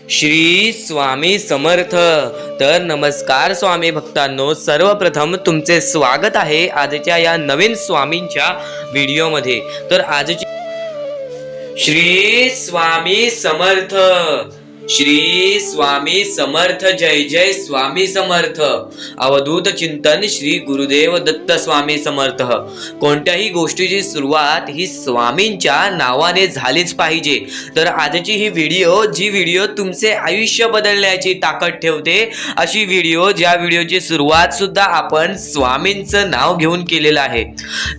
श्री स्वामी समर्थ। तर नमस्कार स्वामी भक्तांनो, सर्वप्रथम तुमचे स्वागत आहे आजच्या या नवीन स्वामींच्या व्हिडिओमध्ये। तर आजची श्री स्वामी समर्थ, श्री स्वामी समर्थ, जय जय स्वामी समर्थ। अवधूत चिंतन श्री गुरुदेव दत्त स्वामी समर्थ। कोणत्याही गोष्टीची सुरुवात ही स्वामींच्या नावाने झालीच पाहिजे। तर आजची ही व्हिडिओ तुमचे आयुष्य बदलण्याची ताकद ठेवते अशी व्हिडिओ, ज्या व्हिडिओची सुरुवात सुद्धा आपण स्वामींचं नाव घेऊन केलेलं आहे।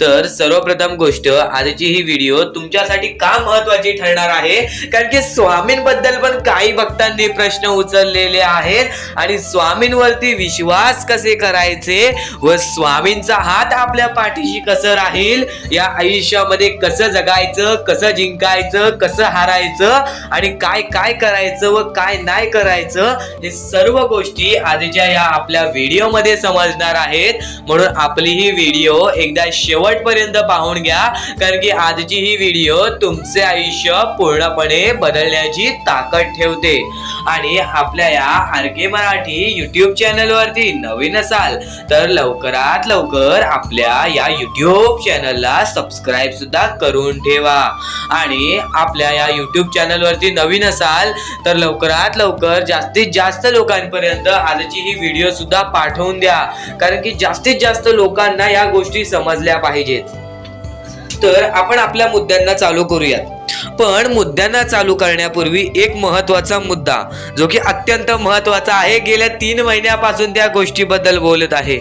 तर सर्वप्रथम गोष्ट, आजची ही व्हिडिओ तुमच्यासाठी का महत्त्वाची ठरणार आहे, कारण की स्वामींबद्दल पण काही भक्तांनी प्रश्न उचललेले आहेत आणि स्वामींवरती विश्वास कसे करायचे व स्वामींचा हात आपल्या पाठीशी कसं राहील, या आयुष्यामध्ये कसं जगायचं, कसं जिंकायचं, कसं हारायचं आणि काय काय करायचं व काय नाही करायचं, हे सर्व गोष्टी आजच्या या आपल्या व्हिडिओमध्ये समजणार आहेत। म्हणून आपली ही व्हिडिओ एकदा शेवटपर्यंत पाहून घ्या, कारण की आजची ही व्हिडिओ तुमचे आयुष्य पूर्णपणे बदलण्याची ताकद ठेवते। आणि आपल्या या आरके मराठी YouTube चॅनल वरती नवीन असाल तर लवकरात लवकर आपल्या या YouTube चॅनलला सबस्क्राईब सुद्धा करून ठेवा। आणि आपल्या या YouTube चॅनल वरती नवीन असाल तर लवकरात लवकर जास्तीत जास्त लोकांपर्यंत आजची ही व्हिडिओ सुद्धा पाठवून द्या, कारण की जास्तीत जास्त लोकांना या गोष्टी समजल्या पाहिजेत। तर आपण आपल्या मुद्द्यांना चालू करूयात। पण मुद्द्यांना चालू करण्यापूर्वी एक महत्त्वाचा मुद्दा, जो की अत्यंत महत्त्वाचा आहे, गेल्या 3 महिन्यापासून त्या गोष्टीबद्दल बोलत आहे।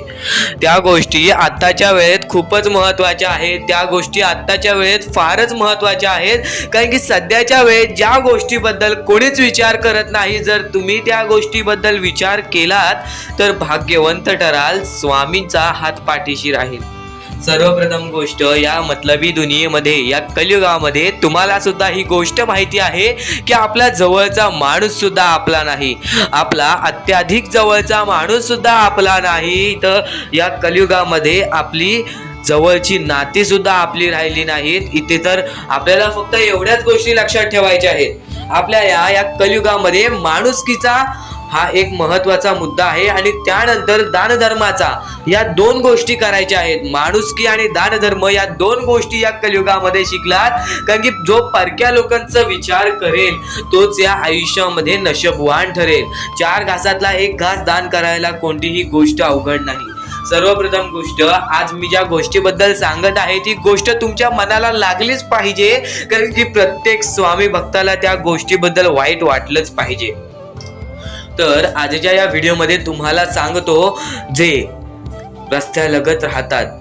त्या गोष्टी आत्ताच्या वेळेत खूपच महत्त्वाच्या आहेत, त्या गोष्टी आत्ताच्या वेळेत फारच महत्त्वाच्या आहेत, कारण की सध्याच्या वेळेत ज्या गोष्टीबद्दल कोणीच विचार करत नाही, जर तुम्ही त्या गोष्टीबद्दल विचार केलात तर भाग्यवंत ठराल, स्वामींचा हात पाठीशी राहील। सर्वप्रथम गोष्ट, या मतलबी दुनियेमध्ये, या कलियुगामध्ये तुम्हाला सुद्धा ही गोष्ट माहिती आहे की आपला जवळचा माणूस सुद्धा आपला नाही, आपला अत्याधिक जवळचा माणूस सुद्धा आपला नाही। तर या कलियुगामध्ये आपली जवळची नाती सुद्धा आपली राहिली नाहीत। इथे तर आपल्याला फक्त एवढ्याच गोष्टी लक्षात ठेवायच्या आहेत। आपल्या या कलियुगामध्ये माणुसकीचा हा एक महत्त्वाचा मुद्दा आहे आणि त्यानंतर दानधर्माचा, या 2 गोष्टी करायच्या आहेत। माणुसकी आणि दानधर्म या 2 गोष्टी या कलियुगामध्ये शिकलात, कारण की जो परक्या लोकांचा विचार करेल तोच या आयुष्यामध्ये नशीबवान ठरेल। 4 घासातला 1 घास दान करायला कोणतीही गोष्ट अवघड नाही। सर्वप्रथम गोष्ट, आज मी ज्या गोष्टीबद्दल सांगत आहे ती गोष्ट तुमच्या मनाला लागलीच पाहिजे, कारण की प्रत्येक स्वामी भक्ताला त्या गोष्टीबद्दल वाईट वाटलंच पाहिजे। तर आजच्या या व्हिडिओमध्ये तुम्हाला सांगतो, जे रस्त्यालगत राहतात,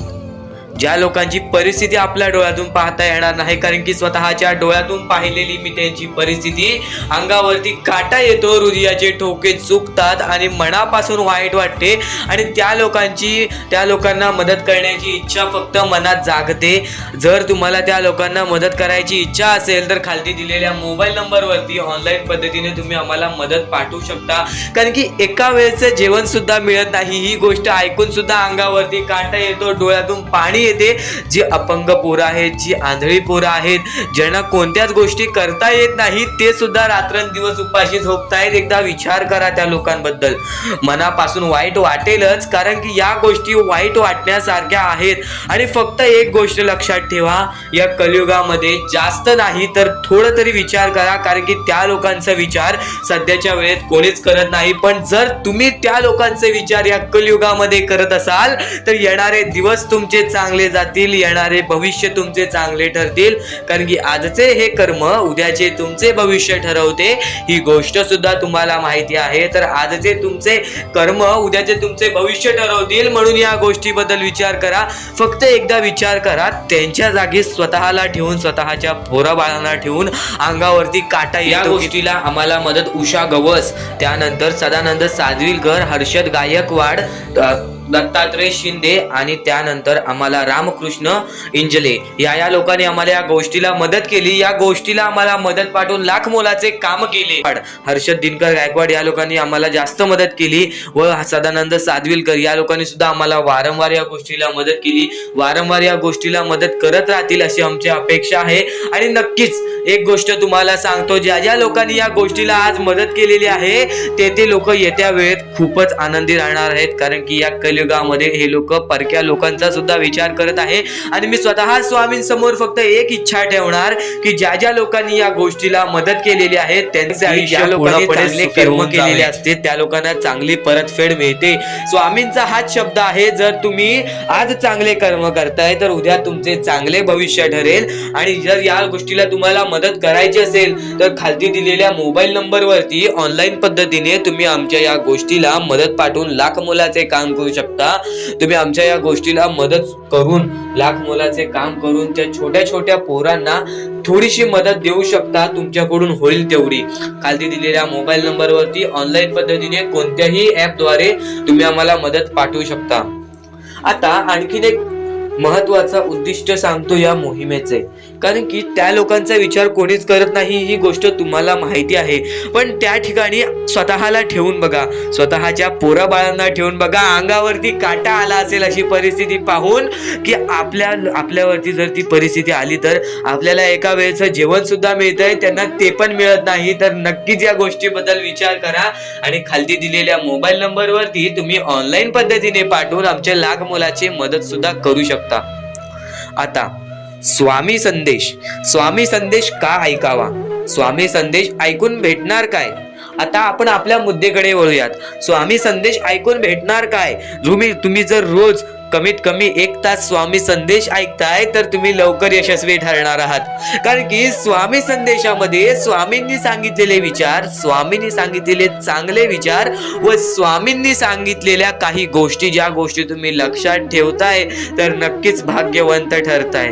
ज्या लोकांची परिस्थिती आपल्या डोळ्यातून पाहता येणार नाही, कारण की स्वतःच्या डोळ्यातून पाहिलेली मी त्यांची परिस्थिती, अंगावरती काटा येतो, हृदयाचे ठोके चुकतात आणि मनापासून वाईट वाटते आणि त्या लोकांना मदत करण्याची इच्छा फक्त मनात जागते। जर तुम्हाला त्या लोकांना मदत करायची इच्छा असेल तर खालती दिलेल्या मोबाईल नंबरवरती ऑनलाईन पद्धतीने तुम्ही आम्हाला मदत पाठवू शकता, कारण की एका वेळेचं जेवण सुद्धा मिळत नाही। ही गोष्ट ऐकून सुद्धा अंगावरती काटा येतो, डोळ्यातून पाणी येते। जी अपंग पोरं आहेत, जी आंधळी पोरं आहेत, ज्यांना कोणत्याच गोष्टी करता येत नाही, ते सुद्धा रात्रंदिवस उपाशी झोपतायत। एकदा विचार करा त्या लोकांबद्दल, मनापासून वाईट वाटेलच, कारण की या गोष्टी वाईट वाटण्यासारख्या आहेत। आणि फक्त एक गोष्ट लक्षात ठेवा, या कलियुगामध्ये जास्त नाही तर थोडं तरी विचार करा, कारण की त्या लोकांचा विचार सध्याच्या वेळेत कोणीच करत नाही। पण जर तुम्ही त्या लोकांचे विचार या कलियुगामध्ये करत असाल तर येणारे दिवस तुमचे चांगले जातील, येणारे भविष्य तुमचे चांगले ठरतील, कारण की आजचे हे कर्म उद्याचे तुमचे भविष्य ठरवते। ही गोष्ट सुद्धा तुम्हाला माहिती आहे। तर आजचे तुमचे कर्म उद्याचे तुमचे भविष्य ठरवतील, म्हणून या गोष्टीबद्दल विचार करा। फक्त एकदा विचार करा, त्यांच्या जागी स्वतःला ठेवून, स्वतःच्या पोरा बाळांना ठेवून अंगावरती काटा येतो। या गोष्टीला आम्हाला मदत उषा गवस, त्यानंतर सदानंद साजविलकर, हर्षद गायकवाड, दत्तात्रय शिंदे आणि त्यानंतर आम्हाला रामकृष्ण इंजले या लोकांनी आम्हाला या गोष्टीला मदत केली. या गोष्टीला आम्हाला मदत पाठवून लाख मोलाचे काम केले. हर्षद दिनकर गायकवाड या लोकांनी आम्हाला जास्त मदत केली व सदानंद सादविलकर या लोकांनी सुद्धा आम्हाला वारंवार या गोष्टीला मदत केली. वारंवार या गोष्टीला मदत करत राहतील अशी आमची अपेक्षा आहे. आणि नक्कीच एक गोष्ट तुम्हाला सांगतो, ज्या ज्या लोकांनी या गोष्टीला आज मदत केलेली आहे ते लोक येत्या वेळेत खूपच आनंदी राहणार आहेत. कारण की या कलियुगामध्ये हे लोक परक्या लोकांचा सुद्धा विचार करत आहे. आणि मी स्वतः स्वामींसमोर फक्त एक इच्छा ठेवणार की ज्या ज्या लोकांनी या गोष्टीला मदत केलेली आहे त्यांचे आयुष्य चांगले कर्म केलेले असते त्या लोकांना चांगली परतफेड मिळते. स्वामींचा हाच शब्द आहे, जर तुम्ही आज चांगले कर्म करताय तर उद्या तुमचे चांगले भविष्य ठरेल. आणि जर या गोष्टीला तुम्हाला मदत करायची असेल तर खालती दिलेल्या मोबाईल नंबरवरती ऑनलाईन पद्धतीने तुम्ही आमच्या या गोष्टीला मदत पाठवून लाख मोलाचे काम करू शकता. तुम्ही आमच्या या गोष्टीला मदत करून लाख मोलाचे काम करून त्या छोट्या छोट्या पोरांना थोडीशी मदत देऊ शकता. तुमच्याकडून होईल तेवढी खालती दिलेल्या मोबाईल नंबरवरती ऑनलाईन पद्धतीने कोणत्याही ऍप द्वारे तुम्ही आम्हाला मदत पाठवू शकता. आता आणखीन एक महत्वाचा उद्दिष्ट सांगतो या मोहिमेचे, कारण की त्या लोकांचा विचार कोणीच करत नाही ही गोष्ट तुम्हाला माहिती आहे. पण त्या ठिकाणी स्वतःला ठेवून बघा, स्वतःच्या पोरा बाळांना ठेवून बघा. अंगावरती काटा आला असेल अशी परिस्थिती पाहून की आपल्यावरती जर ती परिस्थिती आली तर आपल्याला एका वेळेचं जेवण सुद्धा मिळतंय, त्यांना ते पण मिळत नाही. तर नक्कीच या गोष्टीबद्दल विचार करा आणि खालती दिलेल्या मोबाईल नंबरवरती तुम्ही ऑनलाईन पद्धतीने पाठवून आमच्या लाख मोलाची मदत सुद्धा करू शकता. आता स्वामी संदेश का ऐकावा, स्वामी संदेश ऐकून भेटणार काय? आता आपण आपल्या मुद्द्याकडे वळूयात. स्वामी संदेश ऐकून भेटणार काय? तुम्ही जर रोज कमीत कमी 1 तास स्वामी संदेश ऐकताय तर तुम्ही लवकर यशस्वी ठरणार आहात. कारण की स्वामी संदेशामध्ये स्वामींनी सांगितलेले विचार, स्वामींनी सांगितलेले चांगले विचार व स्वामींनी सांगितलेल्या काही गोष्टी, ज्या गोष्टी तुम्ही लक्षात ठेवताय तर नक्कीच भाग्यवंत ठरताय.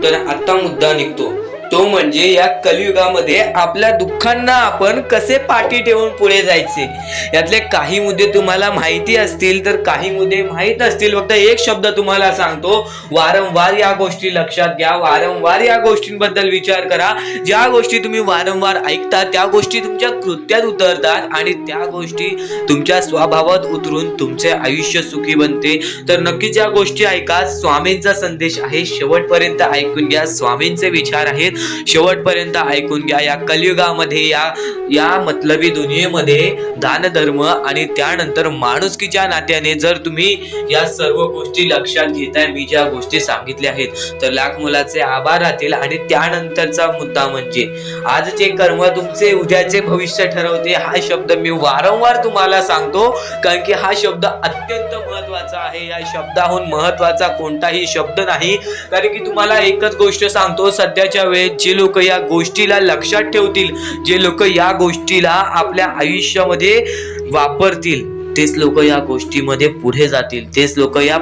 तर आता मुद्दा निघतो तो म्हणजे या कलियुगामध्ये आपल्या दुःखांना आपण कसे पाठी ठेवून पुढे जायचे. यातले काही मुद्दे तुम्हाला माहिती असतील तर काही मुद्दे माहित नसतील. फक्त एक शब्द तुम्हाला सांगतो, वारंवार या गोष्टी लक्षात घ्या, वारंवार या गोष्टींबद्दल विचार करा. ज्या गोष्टी तुम्ही वारंवार ऐकता त्या गोष्टी तुमच्या कृत्यात उतरतात आणि त्या गोष्टी तुमच्या स्वभावात उतरून तुमचे आयुष्य सुखी बनते. तर नक्कीच या गोष्टी ऐका. स्वामींचा संदेश आहे, शेवटपर्यंत ऐकून घ्या. स्वामींचे विचार आहेत, शेवटपर्यंत ऐकून घ्या. या कलियुगामध्ये या मतलबी दुनियेमध्ये दान धर्म आणि त्यानंतर माणुसकीच्या नात्याने जर तुम्ही या सर्व गोष्टी लक्षात घेताय, मी ज्या गोष्टी सांगितल्या आहेत, तर लाख मोलाचे आभार राहतील. आणि त्यानंतरचा मुद्दा म्हणजे आजचे कर्म तुमचे उद्याचे भविष्य ठरवते. हा शब्द मी वारंवार तुम्हाला सांगतो कारण की हा शब्द अत्यंत महत्वाचा आहे. या शब्दाहून महत्वाचा कोणताही शब्द नाही. कारण की तुम्हाला एकच गोष्ट सांगतो, सध्याच्या वेळेत जे लोक या गोष्टीला लक्षात ठेवतील, जे लोक या गोष्टीला आपल्या आयुष्यामध्ये वापरतील, तेच लोक या गोष्टीमध्ये पुढे जातील, तेच लोक या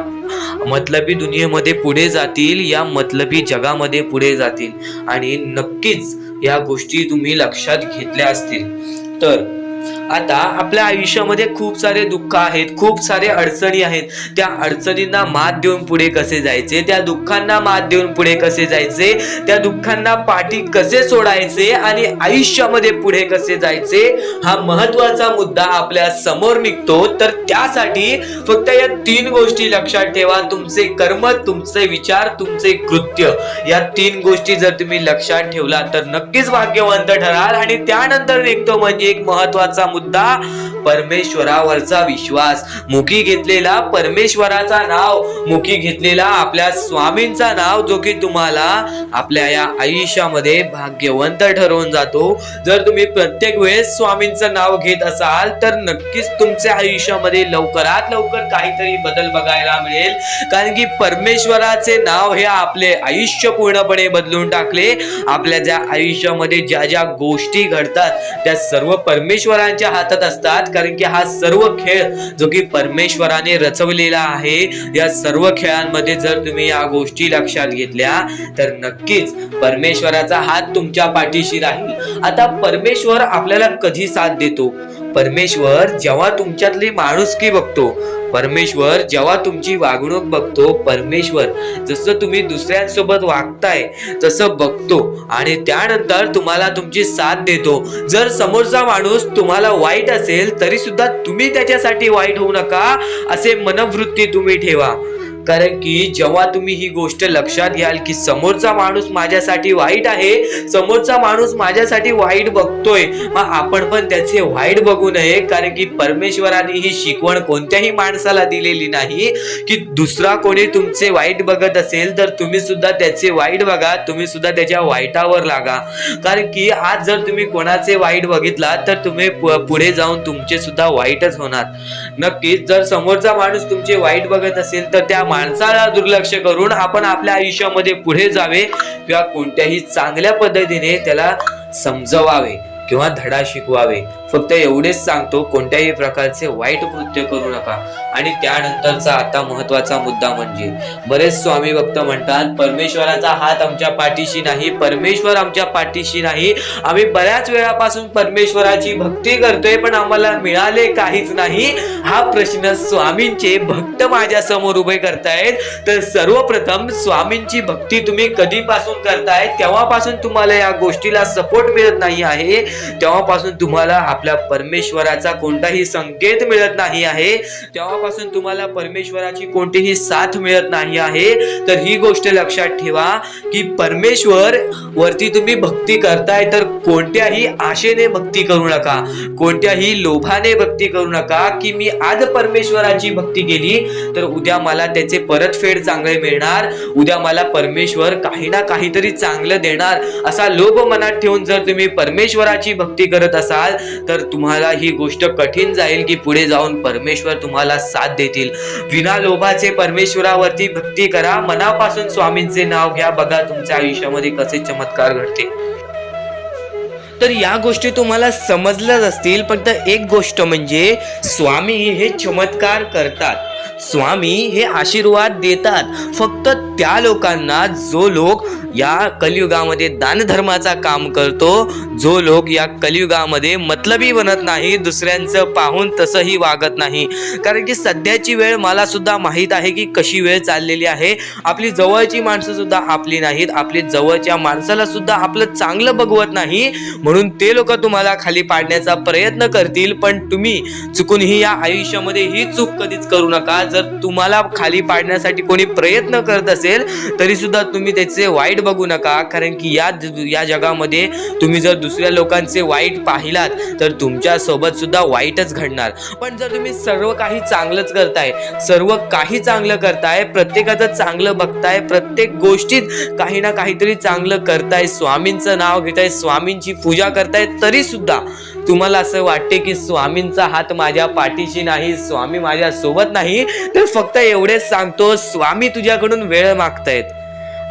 मतलबी दुनियेमध्ये पुढे जातील, या मतलबी जगामध्ये पुढे जातील. आणि नक्कीच या गोष्टी तुम्ही लक्षात घेतल्या असतील. तर आता आपल्या आयुष्यामध्ये खूप सारे दुःख आहेत, खूप सारे अडचणी आहेत. त्या अडचणींना मात देऊन पुढे कसे जायचे, त्या दुःखांना मात देऊन पुढे कसे जायचे, त्या दुःखांना पाठी कसे सोडायचे आणि आयुष्यामध्ये पुढे कसे जायचे, हा महत्वाचा मुद्दा आपल्या समोर निघतो. तर त्यासाठी फक्त या 3 गोष्टी लक्षात ठेवा. तुमचे कर्म, तुमचे विचार, तुमचे कृत्य, या 3 गोष्टी जर तुम्ही लक्षात ठेवला तर नक्कीच भाग्यवंत ठराल. आणि त्यानंतर निघतो म्हणजे एक महत्वाचा मुद्दा, परमेश्वरावरचा विश्वास. मुखी घेतलेला परमेश्वराचा नाव, मुखी घेतलेला आपल्या स्वामींचा नाव, जो की तुम्हाला आपल्या या आयुष्यामध्ये भाग्यवंत ठरवून जातो. जर तुम्ही प्रत्येक वेळेस स्वामींचं नाव घेत असाल तर नक्कीच तुमच्या आयुष्यामध्ये लवकरात लवकर काहीतरी बदल बघायला मिळेल. कारण की परमेश्वराचे नाव हे आपले आयुष्य पूर्णपणे बदलून टाकले. आपल्या ज्या आयुष्यामध्ये ज्या ज्या गोष्टी घडतात त्या सर्व परमेश्वरांच्या हातात असतात. कारण की हा सर्व खेळ जो की परमेश्वराने रचवलेला आहे, या सर्व खेळांमध्ये जर तुम्ही या गोष्टी लक्षात घेतल्या तर नक्कीच परमेश्वराचा हात तुमच्या पाठीशी राहील. आता परमेश्वर आपल्याला कधी साथ देतो? परमेश्वर जेव्हा तुमच्यातली माणुसकी बघतो, परमेश्वर जेव्हा तुमची वागणूक बघतो, परमेश्वर जसं तुम्ही दुसऱ्यांसोबत वागताय तसं बघतो आणि त्यानंतर तुम्हाला तुमची साथ देतो. जर समोरचा माणूस तुम्हाला वाईट असेल तरी सुद्धा तुम्ही त्याच्यासाठी वाईट होऊ नका असे मनोवृत्ती तुम्ही ठेवा. कारण की जेव्हा तुम्ही ही गोष्ट लक्षात घ्याल की समोरचा माणूस माझ्यासाठी वाईट आहे, समोरचा माणूस माझ्यासाठी वाईट बघतोय, मग आपण पण त्याचे वाईट बघू नये. कारण की परमेश्वराने ही शिकवण कोणत्याही माणसाला दिलेली नाही की दुसरा कोणी तुमचे वाईट बघत असेल तर तुम्ही सुद्धा त्याचे वाईट बघा, तुम्ही सुद्धा त्याच्या वाईटावर लागा. कारण की आज जर तुम्ही कोणाचे वाईट बघितला तर तुम्ही पुढे जाऊन तुमचे सुद्धा वाईटच होणार. नक्कीच जर समोरचा माणूस तुमचे वाईट बघत असेल तर त्या माणसाला दुर्लक्ष करून आपण आपल्या आयुष्यामध्ये पुढे जावे किंवा कोणत्याही चांगल्या पद्धतीने त्याला समजवावे किंवा धडा शिकवावे. फक्त एवढेच सांगतो, कोणत्याही प्रकारचे वाईट कृत्य करू नका. आणि त्यानंतरचा आता महत्वाचा मुद्दा म्हणजे बरेच स्वामी भक्त म्हणतात परमेश्वराचा हात आमच्या पाठीशी नाही, परमेश्वर आमच्या पाठीशी नाही. आम्ही बऱ्याच वेळापासून परमेश्वराची भक्ती करतोय पण आम्हाला मिळाले काहीच नाही. हा प्रश्न स्वामींचे भक्त माझ्या समोर उभे करतायत. तर सर्वप्रथम स्वामींची भक्ती तुम्ही कधीपासून करताय, तेव्हापासून तुम्हाला या गोष्टीला सपोर्ट मिळत नाही आहे, तेव्हापासून तुम्हाला आपल्या परमेश्वराचा कोणताही संकेत मिळत नाही आहे, तेव्हापासून तुम्हाला परमेश्वराची कोणतीही साथ मिळत नाही आहे. तर ही गोष्ट लक्षात ठेवा की परमेश्वर वरती तुम्ही भक्ती करताय तर कोणत्याही आशेने भक्ती करू नका, कोणत्याही लोभाने भक्ती करू नका की मी आज परमेश्वराची भक्ती केली तर उद्या मला त्याचे परतफेड चांगले मिळणार, उद्या मला परमेश्वर काही ना काहीतरी चांगलं देणार, असा लोभ मनात ठेवून जर तुम्ही परमेश्वराची भक्ती करत असाल तर तुम्हाला ही गोष्ट कठीण जाईल की पुढे जाऊन परमेश्वर तुम्हाला साथ देतील. विना लोभाचे परमेश्वरावरती भक्ती करा, मनापासून स्वामींचे नाव घ्या, बघा तुमच्या आयुष्यामध्ये कसे चमत्कार घडते. तर या गोष्टी तुम्हाला समजल्याच असतील. फक्त एक गोष्ट म्हणजे स्वामी हे चमत्कार करतात, स्वामी हे आशीर्वाद देतात फक्त त्या लोकांना जो लोक या कलियुगामध्ये दानधर्माचा काम करतो, जो लोक या कलियुगामध्ये मतलबी बनत नाही, दुसऱ्यांचं पाहून तसंही वागत नाही. कारण की सध्याची वेळ मला सुद्धा माहीत आहे की कशी वेळ चाललेली आहे. आपली जवळची माणसं सुद्धा आपली नाहीत, आपली जवळच्या माणसाला सुद्धा आपलं चांगलं बघवत नाही, म्हणून ते लोक तुम्हाला खाली पाडण्याचा प्रयत्न करतील. पण तुम्ही चुकूनही या आयुष्यामध्ये ही चूक कधीच करू नका. जर तुम्हाला खाली पाडण्यासाठी कोणी प्रयत्न करत असेल तरी सुद्धा तुम्ही त्याचे वाईट बघू नका. कारण की या जगामध्ये तुम्ही जर दुसऱ्या लोकांचे वाईट पाहिलात तर तुमच्या सोबत सुद्धा वाईटच घडणार. पण जर तुम्ही सर्व काही चांगलंच करताय, सर्व काही चांगलं करताय, प्रत्येकाचं चांगलं बघताय, प्रत्येक गोष्टीत काही ना काहीतरी चांगलं करताय, स्वामींचं नाव घेताय, स्वामींची पूजा करताय, तरी सुद्धा तुम्हाला असं वाटते की स्वामींचा हात माझ्या पाठीशी नाही, स्वामी माझ्या सोबत नाही, तर फक्त एवढेच सांगतो, स्वामी तुझ्याकडून वेळ मागतायत.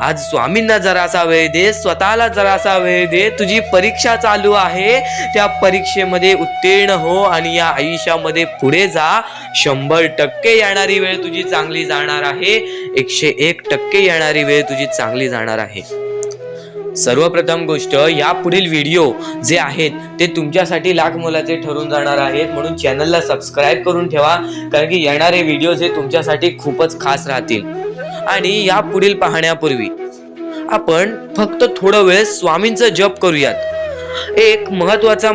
आज स्वामींना जरासा वेळ दे, स्वतःला जरासा वेळ दे. तुझी परीक्षा चालू आहे, त्या परीक्षेमध्ये उत्तीर्ण हो आणि या आयुष्यामध्ये पुढे जा. 100% येणारी वेळ तुझी चांगली जाणार आहे, 101% येणारी वेळ तुझी चांगली जाणार आहे. सर्वप्रथम गोष्ट, या पुढील व्हिडिओ जे आहेत ते तुमच्यासाठी लाख मोलाचे ठरून जाणार आहेत, म्हणून चॅनलला सबस्क्राईब करून ठेवा. कारण की येणारे व्हिडिओ जे तुमच्यासाठी खूपच खास राहतील. आणि या पुढील पाहण्यापूर्वी आपण फक्त थोडा वेळ स्वामींचा जप करूयात. एक महत्वाचा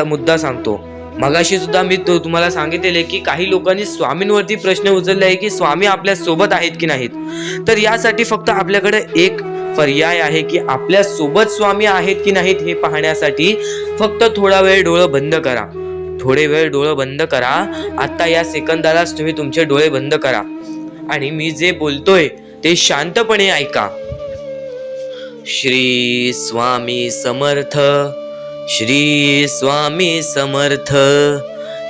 मुद्दा सांगतो. मगाशी सुद्धा मी तुम्हाला सांगितलेले की काही लोकांनी स्वामींवरती प्रश्न उचलले आहे की स्वामी आपल्या सोबत आहेत की नाहीत. तर यासाठी फक्त आपल्याकडे एक पर्याय आहे की आपल्या सोबत स्वामी आहेत की नाहीत हे पाहण्यासाठी फक्त थोडा वेळ डोळे बंद करा. थोडे वेळ डोळे बंद करा. आता या सेकंदालाच तुम्ही तुमचे डोळे बंद करा आणि मी जे बोलतोय ते शांतपणे ऐका. श्री स्वामी समर्थ, श्री स्वामी समर्थ,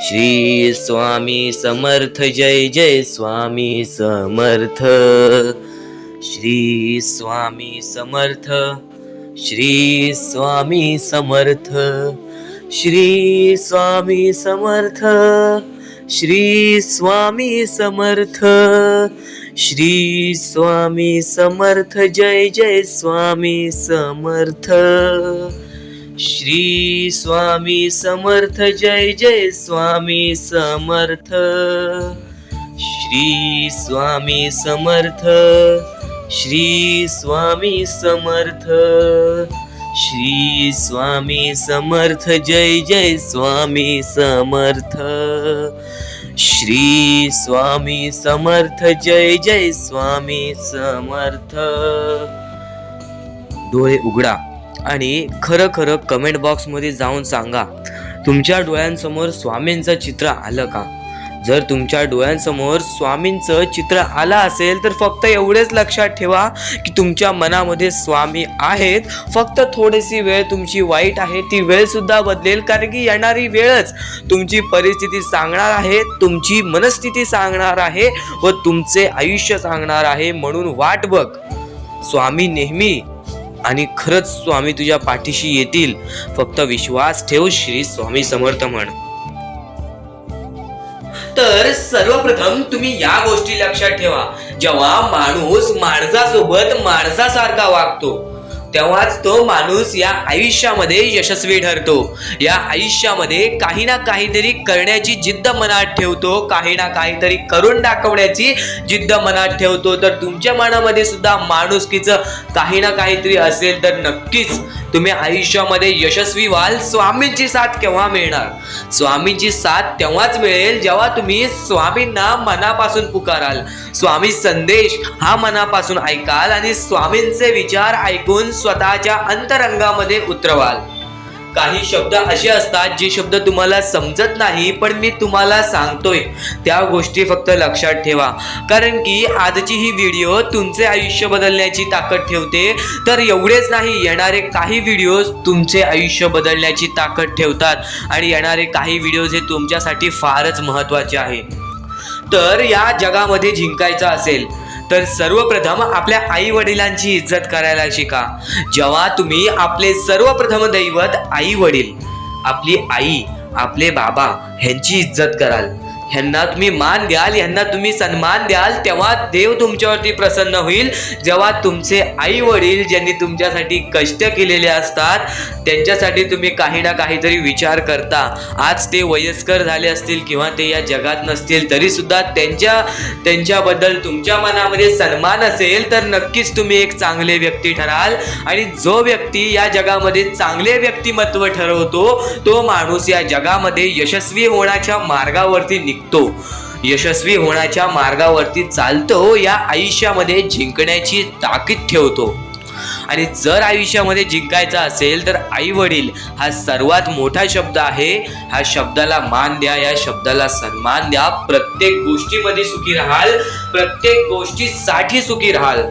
श्री स्वामी समर्थ, जय जय स्वामी समर्थ. श्री स्वामी समर्थ, श्री स्वामी समर्थ, श्री स्वामी समर्थ, श्री स्वामी समर्थ, श्री स्वामी समर्थ, जय जय स्वामी समर्थ. श्री स्वामी समर्थ जय जय स्वामी समर्थ श्री स्वामी समर्थ श्री स्वामी समर्थ श्री स्वामी समर्थ जय जय स्वामी समर्थ श्री स्वामी समर्थ जय जय स्वामी समर्थ. डोळे उघडा आणि खरं खरं कमेंट बॉक्स मध्ये जाऊन सांगा, तुमच्या डोळ्यांसमोर स्वामींचं चित्र आलं का? जर तुमच्या डोळ्यांसमोर स्वामींचं चित्र आलं असेल तर फक्त एवढेच लक्षात ठेवा की तुमच्या मनामध्ये स्वामी आहेत. फक्त थोडीशी वेळ तुमची वाईट आहे, ती वेळ सुद्धा बदलेल, कारण की येणारी वेळच तुमची परिस्थिती सांगणार आहे, तुमची मनस्थिती सांगणार आहे व तुमचे आयुष्य सांगणार आहे. म्हणून वाट बघ, स्वामी नेहमी आणि खरंच स्वामी तुझ्या पाठीशी येतील. फक्त विश्वास ठेव. श्री स्वामी समर्थ म्हण. तर सर्वप्रथम तुम्ही या गोष्टी लक्षात ठेवा, जेव्हा माणूस माणसासोबत माणसासारखा वागतो तेव्हाच तो माणूस या आयुष्यामध्ये यशस्वी ठरतो. या आयुष्यामध्ये काही ना काहीतरी करण्याची जिद्द मनात ठेवतो, काही ना काहीतरी करून दाखवण्याची जिद्द मनात ठेवतो. तर तुमच्या मनामध्ये सुद्धा माणुसकीचं काही ना काहीतरी असेल तर नक्कीच तुम्ही आयुष्यामध्ये यशस्वी व्हाल. स्वामींची साथ केव्हा मिळणार? स्वामींची साथ तेव्हाच मिळेल जेव्हा तुम्ही स्वामींना मनापासून पुकाराल, स्वामी संदेश हा मनापासून ऐकाल आणि स्वामींचे विचार ऐकून स्वतःच्या अंतरंगामध्ये उतरवाल. काही शब्द असे असतात जे शब्द तुम्हाला समजत नाही, पण मी तुम्हाला सांगतोय त्या गोष्टी फक्त लक्षात ठेवा, कारण की आजची ही व्हिडिओ तुमचे आयुष्य बदलण्याची ताकद ठेवते. तर एवढेच नाही, येणारे काही व्हिडिओ तुमचे आयुष्य बदलण्याची ताकद ठेवतात आणि येणारे काही व्हिडिओज हे तुमच्यासाठी फारच महत्त्वाचे आहे. तर या जगामध्ये जिंकायचं असेल तर सर्वप्रथम आपल्या आई वडिलांची इज्जत करायला शिका. जेव्हा तुम्ही आपले सर्वप्रथम दैवत आई वडील, आपली आई, आपले बाबा ह्यांची इज्जत कराल, ह्यांना तुम्ही मान द्याल, ह्यांना तुम्ही सन्मान द्याल, तेव्हा देव तुमच्यावरती प्रसन्न होईल. जेव्हा तुमचे आई वडील ज्यांनी तुमच्यासाठी कष्ट केलेले असतात त्यांच्यासाठी तुम्ही काही ना काहीतरी विचार करता, आज ते वयस्कर झाले असतील किंवा ते या जगात नसतील तरी सुद्धा त्यांच्याबद्दल तुमच्या मनामध्ये सन्मान असेल तर नक्कीच तुम्ही एक चांगले व्यक्ती ठराल. आणि जो व्यक्ती या जगामध्ये चांगले व्यक्तिमत्व ठरवतो तो माणूस या जगामध्ये यशस्वी होण्याच्या मार्गावरती निघतो, यशस्वी होण्याच्या मार्गावरती चालतो, या आयुष्यामध्ये जिंकण्याची ताकद ठेवतो. आणि जर आयुष्यामध्ये जिंकायचं असेल तर आई वडील हा सर्वात मोठा शब्द आहे. ह्या शब्दाला मान द्या, या शब्दाला सन्मान द्या. प्रत्येक गोष्टीमध्ये सुखी राहाल, प्रत्येक गोष्टीसाठी सुखी राहाल.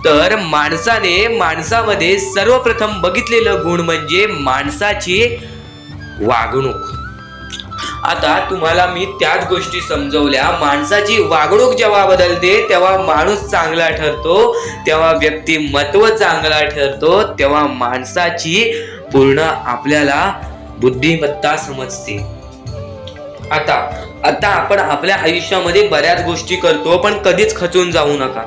तर माणसामध्ये सर्वप्रथम बघितलेलं गुण म्हणजे माणसाची वागणूक. आता तुम्हाला मी त्याच गोष्टी समजवल्या. माणसाची वागणूक जेव्हा बदलते तेव्हा माणूस चांगला ठरतो, तेव्हा व्यक्तिमत्व चांगला ठरतो, तेव्हा माणसाची पूर्ण आपल्याला बुद्धिमत्ता समजते. आता आपण आपल्या आयुष्यामध्ये बऱ्याच गोष्टी करतो, पण कधीच खचून जाऊ नका.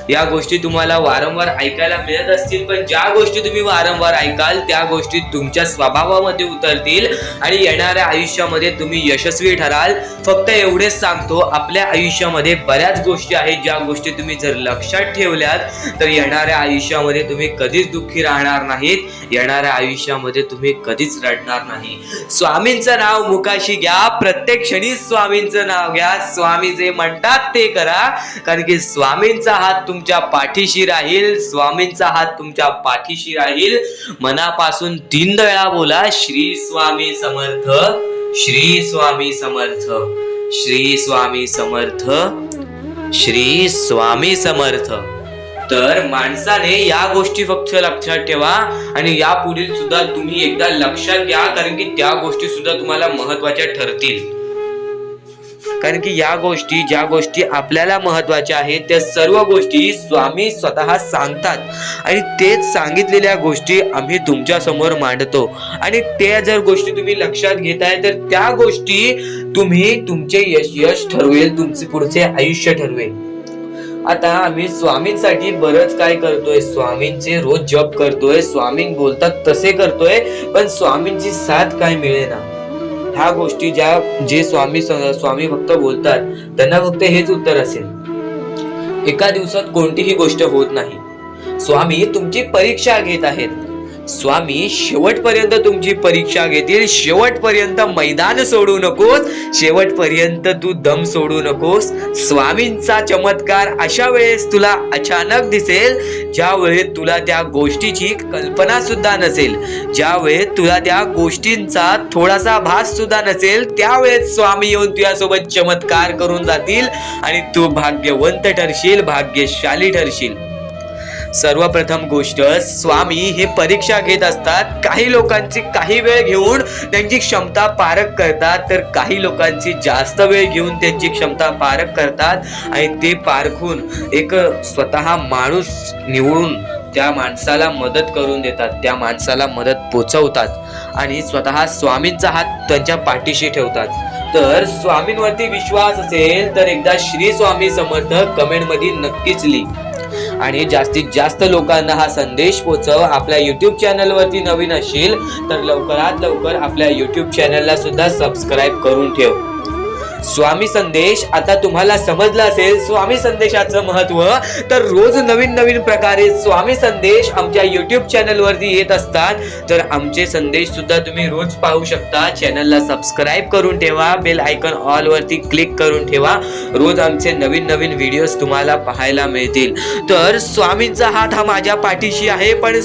या गोष्टी तुम्हाला वारंवार ऐकायला मिळत असतील, पण ज्या गोष्टी तुम्ही वारंवार ऐकाल त्या गोष्टी तुमच्या स्वभावामध्ये उतरतील आणि येणाऱ्या आयुष्यामध्ये तुम्ही यशस्वी ठराल. फक्त एवढेच सांगतो, आपल्या आयुष्यामध्ये बऱ्याच गोष्टी आहेत ज्या गोष्टी तुम्ही जर लक्षात ठेवल्यात तर येणाऱ्या आयुष्यामध्ये तुम्ही कधीच दुःखी राहणार नाहीत, येणाऱ्या आयुष्यामध्ये तुम्ही कधीच रडणार नाही. स्वामींचं नाव मुखाशी घ्या, प्रत्येक क्षणी स्वामींचं नाव घ्या. स्वामी जे म्हणतात ते करा, कारण की स्वामींचा हात तुमच्या पाठीशी राहील, स्वामींचा हात तुमच्या पाठीशी राहील. मनापासून 3 वेळा बोला, श्री स्वामी समर्थ, श्री स्वामी समर्थ, श्री स्वामी समर्थ, श्री स्वामी समर्थ. तर माणसाने या गोष्टी फक्त लक्षात ठेवा आणि या पुढील सुद्धा तुम्ही एकदा लक्षात घ्या, कारण की त्या गोष्टी सुद्धा तुम्हाला महत्त्वाच्या ठरतील. कारण की या गोष्टी, ज्या गोष्टी आपल्याला महत्त्वाच्या आहेत त्या सर्व गोष्टी स्वामी स्वतः सांगतात आणि तेच सांगितलेल्या गोष्टी आम्ही तुमच्या समोर मांडतो. आणि त्या जर गोष्टी तुम्ही लक्षात घेताय तर त्या गोष्टी तुमचे यश ठरवेल, तुमचे पुढचे आयुष्य ठरवेल. आता आम्ही स्वामींसाठी बरंच काय करतोय, स्वामींचे रोज जप करतोय, स्वामी बोलतात तसे करतोय, पण स्वामींची साथ काय मिळेना. ह्या गोष्टी जे स्वामी भक्त बोलतात त्यांना फक्त हेच उत्तर असेल, एका दिवसात कोणतीही गोष्ट होत नाही. स्वामी तुमची परीक्षा घेत आहेत. स्वामी शेवटपर्यंत तुमची परीक्षा घेतील. शेवटपर्यंत मैदान सोडू नकोस, शेवटपर्यंत तू दम सोडू नकोस. स्वामींचा चमत्कार अशा वेळेस तुला अचानक दिसेल ज्या वेळेस तुला त्या गोष्टीची कल्पना सुद्धा नसेल, ज्या वेळेस तुला त्या गोष्टींचा थोडासा भास सुद्धा नसेल, त्यावेळेस स्वामी येऊन तुझ्यासोबत चमत्कार करून जातील आणि तू भाग्यवंत ठरशील, भाग्यशाली ठरशील. सर्वप्रथम गोष्ट, स्वामी हे परीक्षा घेत असतात. काही लोकांची काही वेळ घेऊन त्यांची क्षमता पारख करतात, तर काही लोकांची जास्त वेळ घेऊन त्यांची क्षमता पारख करतात आणि ते पारखून एक स्वतः माणूस निवडून त्या माणसाला मदत करून देतात, त्या माणसाला मदत पोचवतात आणि स्वतः स्वामींचा हात त्यांच्या पाठीशी ठेवतात. तर स्वामींवरती विश्वास असेल तर एकदा श्री स्वामी समर्थ कमेंट मध्ये नक्कीच लिहा आणि जास्तीत जास्त लोकांना हा संदेश पोहोचव. आपल्या YouTube चॅनल वरती नवीन असेल तर लवकरात लवकर आपल्या YouTube चॅनलला सुद्धा सबस्क्राईब करून ठेव. स्वामी संदेश आता तुम्हाला समजला असेल स्वामी संदेशाचं महत्व. तर रोज नवीन नवीन प्रकारे स्वामी संदेश आमच्या YouTube चॅनल वरती येत असतात, तर आमचे संदेश सुद्धा तुम्ही रोज पाहू शकता. चॅनलला सबस्क्राईब करून ठेवा, बेल आयकॉन ऑल वरती क्लिक करून ठेवा. रोज आमचे नवीन नवीन व्हिडिओज तुम्हाला पाहायला मिळतील. तर स्वामींचा हात हा माझ्या पाठीशी आहे, पण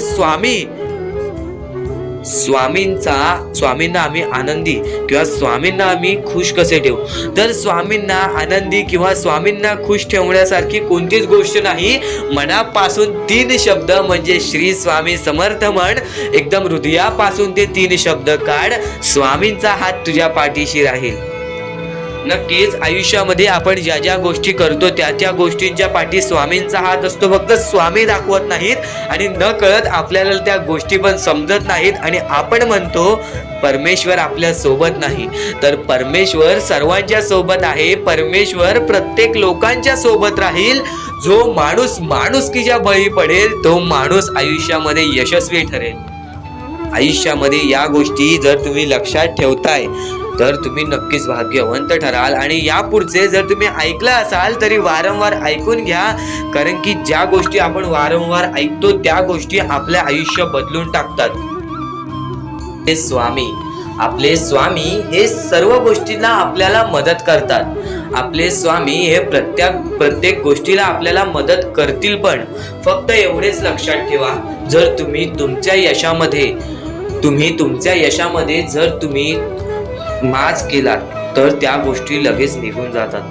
स्वामींना आम्ही आनंदी किंवा स्वामींना आम्ही खुश कसे ठेवू. तर स्वामींना आनंदी किंवा स्वामींना खुश ठेवण्यासारखी कोणतीच गोष्ट नाही. मनापासून 3 शब्द म्हणजे श्री स्वामी समर्थ म्हण. एकदम हृदयापासून ते 3 शब्द काढ. स्वामींचा हात तुझ्या पाठीशी राहील. नक्कीच आयुष्यामध्ये आपण ज्या ज्या गोष्टी करतो त्या गोष्टींच्या पाठी स्वामींचा हात असतो. फक्त स्वामी दाखवत नाहीत आणि न कळत आपल्याला त्या गोष्टी पण समजत नाहीत आणि आपण म्हणतो परमेश्वर आपल्या सोबत नाही. तर परमेश्वर सर्वांच्या सोबत आहे. परमेश्वर प्रत्येक लोकांच्या सोबत राहील. जो माणूस माणुसकीच्या बळी पडेल तो माणूस आयुष्यामध्ये यशस्वी ठरेल. आयुष्यामध्ये या गोष्टी जर तुम्ही लक्षात ठेवताय तर तुम्ही नक्कीच भाग्यवंत ठराल. आणि यापुढचे जर तुम्ही ऐकलं असाल तरी वारंवार ऐकून घ्या, कारण की ज्या गोष्टी आपण वारंवार ऐकतो त्या गोष्टी आपल्या आयुष्य बदलून टाकतात. आपले स्वामी हे सर्व गोष्टींना आपल्याला मदत करतात. आपले स्वामी हे प्रत्येक गोष्टीला आपल्याला मदत करतील. पण फक्त एवढेच लक्षात ठेवा, जर तुम्ही तुमच्या यशामध्ये जर तुम्ही माज केला तर त्या गोष्टी लगेच निघून जातात.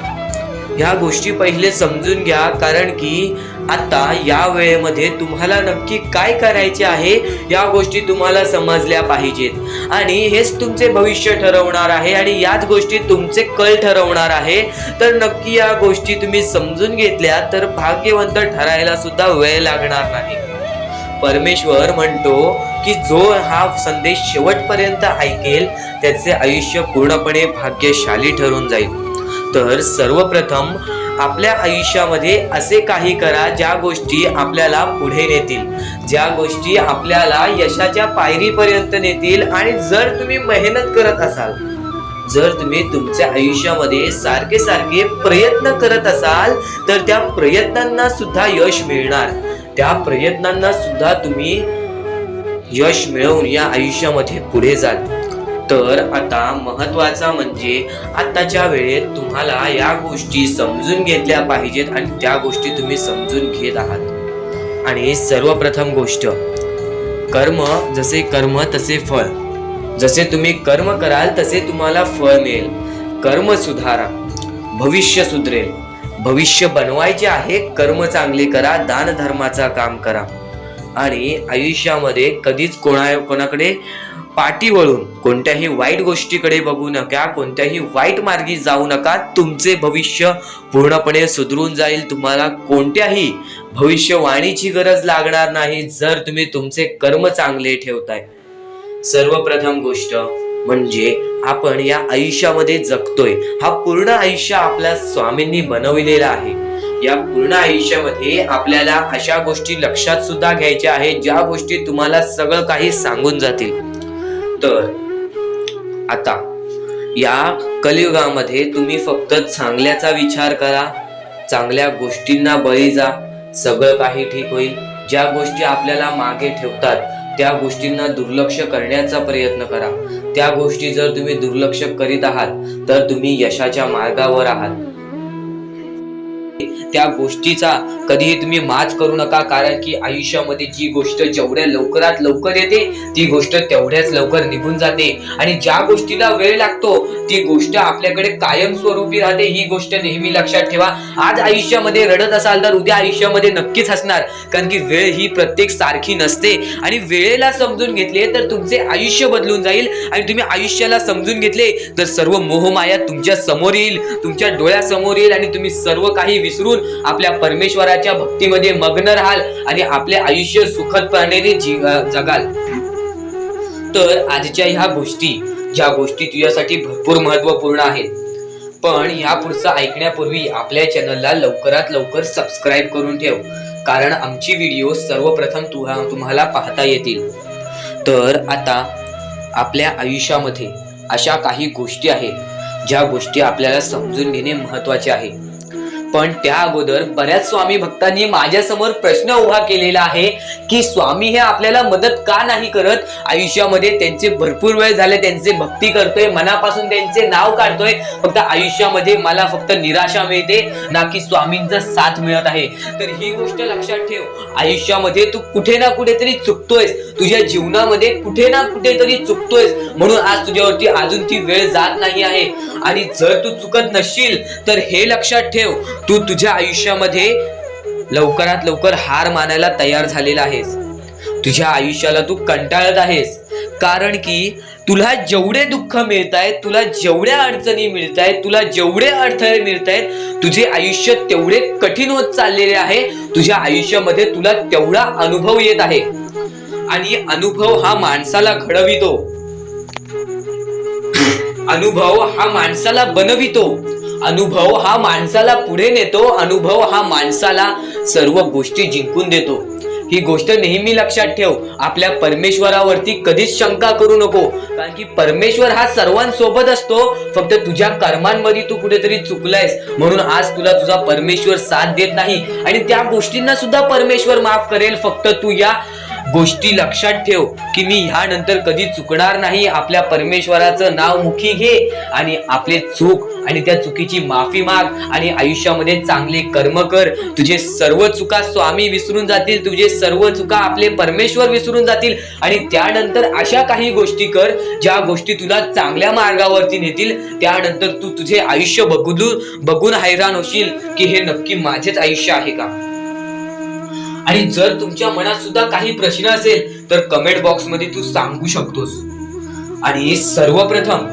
ह्या गोष्टी पहिले समजून घ्या, कारण की आता या वेळेमध्ये तुम्हाला नक्की काय करायचे आहे या गोष्टी तुम्हाला समजल्या पाहिजेत आणि हेच तुमचे भविष्य ठरवणार आहे आणि याच गोष्टी तुमचे कल ठरवणार आहे. तर नक्की या गोष्टी तुम्ही समजून घेतल्या तर भाग्यवंत ठरायला सुद्धा वेळ लागणार नाही. परमेश्वर म्हणतो की जो हा संदेश शेवटपर्यंत ऐकेल त्याचे आयुष्य पूर्णपणे भाग्यशाली ठरून जाईल. तर सर्वप्रथम आपल्या आयुष्यामध्ये असे काही करा ज्या गोष्टी आपल्याला पुढे नेतील, ज्या गोष्टी आपल्याला यशाच्या पायरीपर्यंत नेतील. आणि जर तुम्ही मेहनत करत असाल, जर तुम्ही तुमच्या आयुष्यामध्ये सारखे प्रयत्न करत असाल तर त्या प्रयत्नांना सुद्धा यश मिळणार. त्या प्रयत्नांना सुद्धा तुम्ही यश मिळवून या आयुष्यामध्ये पुढे जाल. तर आता महत्वाचा म्हणजे आताच्या वेळेत तुम्हाला या गोष्टी समजून घेतल्या पाहिजेत आणि त्या गोष्टी तुम्ही समजून घेत आहात. आणि सर्वप्रथम गोष्ट, जसे कर्म तसे फळ. जसे तुम्ही कर्म कराल तसे तुम्हाला फळ मिळेल. कर्म सुधारा, भविष्य सुधरेल. भविष्य बनवायचे आहे, कर्म चांगले करा, दान धर्माचा काम करा आणि आयुष्यामध्ये कधीच कोणाकडे पाठी वळून कोणत्याही वाईट गोष्टीकडे बघू नका, कोणत्याही वाईट मार्गी जाऊ नका. तुमचे भविष्य पूर्णपणे सुधरून जाईल. तुम्हाला कोणत्याही भविष्यवाणीची गरज लागणार नाही जर तुम्ही तुमचे कर्म चांगले ठेवताय. सर्वप्रथम गोष्ट म्हणजे आपण या आयुष्यामध्ये जगतोय, हा पूर्ण आयुष्य आपल्या स्वामींनी बनविलेला आहे. या पूर्ण आयुष्यामध्ये आपल्याला अशा गोष्टी लक्षात सुद्धा घ्यायच्या आहेत ज्या गोष्टी तुम्हाला सगळं काही सांगून जातील. तर आता या कलियुगामध्ये तुम्ही फक्त चांगल्याचा विचार करा, चांगल्या गोष्टींना बळी जा, सगळं काही ठीक होईल. ज्या गोष्टी आपल्याला मागे ठेवतात त्या गोष्टींना दुर्लक्ष करण्याचा प्रयत्न करा. त्या गोष्टी जर तुम्ही दुर्लक्ष करीत आहात तर तुम्ही यशाच्या मार्गावर आहात. त्या गोष्टीचा कधीही तुम्ही माच करू नका, कारण की आयुष्यामध्ये जी गोष्ट जेवढ्या लवकरात लवकर येते ती गोष्ट तेवढ्याच लवकर निघून जाते, आणि ज्या गोष्टीला वेळ लागतो ती गोष्ट आपल्याकडे कायम स्वरूपी राहते. ही गोष्ट नेहमी लक्षात ठेवा. आज आयुष्यामध्ये रडत असाल तर उद्या आयुष्यामध्ये नक्कीच हसणार, कारण की वेळ ही प्रत्येक सारखी नसते, आणि वेळेला समजून घेतले तर तुमचे आयुष्य बदलून जाईल. आणि तुम्ही आयुष्याला समजून घेतले तर सर्व मोहमाया तुमच्या समोर येईल, तुमच्या डोळ्यासमोर येईल, आणि तुम्ही सर्व काही विसरून आपल्या परमेश्वराच्या भक्तीमध्ये मग्न राहाल आणि आपले आयुष्य सुखदपणे जगाल. तर आजच्या ह्या गोष्टी, ज्या गोष्टी तुझ्यासाठी भरपूर महत्वपूर्ण आहेत, पण ह्या पुढचं ऐकण्यापूर्वी आपल्या चॅनलला लवकरात लवकर सबस्क्राईब करून ठेव, कारण आमची व्हिडिओ सर्वप्रथम तुम्हाला पाहता येतील. तर आता आपल्या आयुष्यामध्ये अशा काही गोष्टी आहेत ज्या गोष्टी आपल्याला समजून घेणे महत्वाचे आहे. पण त्या अगोदर बऱ्याच स्वामी भक्तांनी माझ्या समोर प्रश्न उभा केलेला आहे की स्वामी हे आपल्याला मदत का नाही करत. आयुष्यामध्ये त्यांचे भरपूर वेळ झाले, त्यांचे भक्ती करतोय, मनापासून त्यांचे नाव काढतोय, फक्त आयुष्यामध्ये मला फक्त निराशा मिळते, ना की स्वामींचा साथ मिळत आहे. तर ही गोष्ट लक्षात ठेव, आयुष्यामध्ये तू कुठे ना कुठेतरी चुकतोयस, तुझ्या जीवनामध्ये कुठे ना कुठेतरी चुकतोयस, म्हणून आज तुझ्यावरती अजून ती वेळ जात नाही आहे. आणि जर तू चुकत नसशील तर हे लक्षात ठेव, तू तुझ्या आयुष्यामध्ये लवकरात लवकर हार मानायला तयार झालेला आहेस. तुझ्या आयुष्याला तू कंटाळत आहेस, कारण की तुला जेवढे दुःख मिळतायत, तुला जेवढ्या अडचणी मिळतायत, तुला जेवढे अडथळे मिळतायत, तुझे आयुष्य तेवढे कठीण होत चाललेले आहे. तुझ्या आयुष्यामध्ये तुला तेवढा अनुभव येत आहे, आणि अनुभव हा माणसाला घडवितो, अनुभव हा माणसाला बनवितो, अनुभव हा माणसाला पुढे नेतो, अनुभव हा माणसाला सर्व गोष्टी जिंकून देतो. ही गोष्ट नेहमी लक्षात ठेव. आपल्या परमेश्वरावरती कधीच शंका करू नको, कारण की परमेश्वर हा सर्वांसोबत असतो. फक्त तुझ्या कर्मांमध्ये तू कुठेतरी चुकलायस, म्हणून आज तुला तुझा परमेश्वर साथ देत नाही, आणि त्या गोष्टींना सुद्धा परमेश्वर माफ करेल. फक्त तू या गोष्टी लक्षात ठेव की मी ह्यानंतर कधी चुकणार नाही. आपल्या परमेश्वराचं नाव मुखी घे आणि आपले चूक आणि त्या चुकीची माफी माग, आणि आयुष्यामध्ये चांगले कर्म कर. तुझे सर्व चुका स्वामी विसरून जातील, तुझे सर्व चुका आपले परमेश्वर विसरून जातील, आणि त्यानंतर अशा काही गोष्टी कर ज्या गोष्टी तुला चांगल्या मार्गावरती नेतील. त्यानंतर तू तुझे आयुष्य बघून हैराण होशील की हे नक्की माझेच आयुष्य आहे का. आणि जर तुमच्या मनात सुद्धा काही प्रश्न असेल तर कमेंट बॉक्स मध्ये तू सांगू शकतोस. आणि सर्वप्रथम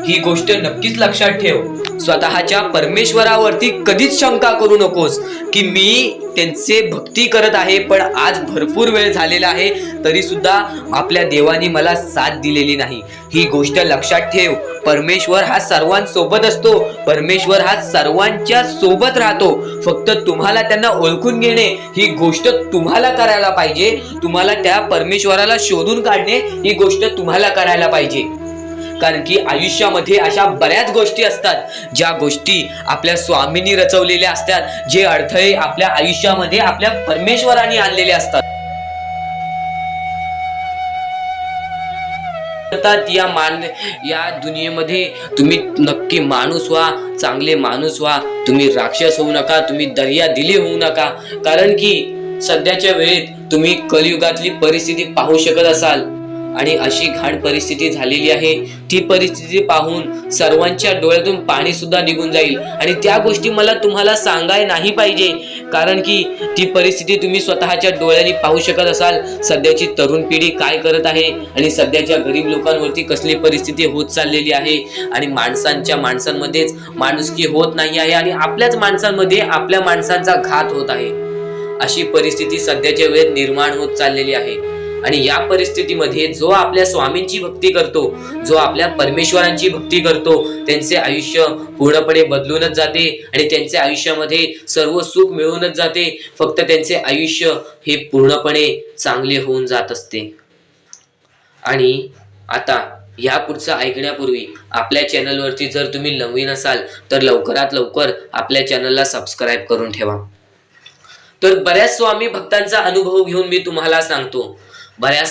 ही गोष्ट नक्कीच लक्षात ठेव, स्वतःच्या परमेश्वरावरती कधीच शंका करू नकोस की मी त्यांचे भक्ती करत आहे, पण आज भरपूर वेळ झालेला आहे तरी सुद्धा आपल्या देवानी मला साथ दिलेली नाही. ही गोष्ट लक्षात ठेव, परमेश्वर हा सर्वांसोबत असतो, परमेश्वर हा सर्वांच्या सोबत राहतो. फक्त तुम्हाला त्यांना ओळखून घेणे ही गोष्ट तुम्हाला करायला पाहिजे. तुम्हाला त्या परमेश्वराला शोधून काढणे ही गोष्ट तुम्हाला करायला पाहिजे. कारण की आयुष्यामध्ये अशा बऱ्याच गोष्टी असतात ज्या गोष्टी आपल्या स्वामींनी रचवलेल्या असतात, जे अडथळे आपल्या आयुष्यामध्ये आपल्या परमेश्वराने आणलेले असतात. या दुनियेमध्ये तुम्ही नक्की माणूस व्हा, चांगले माणूस व्हा. तुम्ही राक्षस होऊ नका, तुम्ही दर्या दिली होऊ नका, कारण की सध्याच्या वेळेत तुम्ही कलियुगातली परिस्थिती पाहू शकत असाल, आणि अशी घाण परिस्थिती झालेली आहे. ती परिस्थिती पाहून सर्वांच्या डोळ्यातून पाणी सुद्धा निघून जाईल, आणि त्या गोष्टी मला तुम्हाला सांगाय नाही पाहिजे, कारण की ती परिस्थिती तुम्ही स्वतःच्या डोळ्यांनी पाहू शकत असाल. सध्याची तरुण पिढी काय करत आहे, आणि सध्याच्या गरीब लोकांवरती कसली परिस्थिती होत चाललेली आहे, आणि माणसांमध्येच माणुसकी होत नाही आहे, आणि आपल्याच माणसांमध्ये आपल्या माणसांचा घात होत आहे. अशी परिस्थिती सध्याच्या वेळेत निर्माण होत चाललेली आहे. आणि या परिस्थितीमध्ये जो आपल्या स्वामींची भक्ती करतो, जो आपल्या परमेश्वरांची भक्ती करतो, त्यांचे आयुष्य पूर्णपणे बदलूनच जाते आणि त्यांच्या आयुष्यामध्ये सर्व सुख मिळूनच जाते. फक्त त्यांचे आयुष्य हे पूर्णपणे चांगले होऊन जात असते. आणि आता या पुढचं ऐकण्यापूर्वी आपल्या चॅनलवरती जर तुम्ही नवीन असाल तर लवकरात लवकर आपल्या चॅनलला सबस्क्राईब करून ठेवा. तर बऱ्याच स्वामी भक्तांचा अनुभव घेऊन मी तुम्हाला सांगतो, बरीच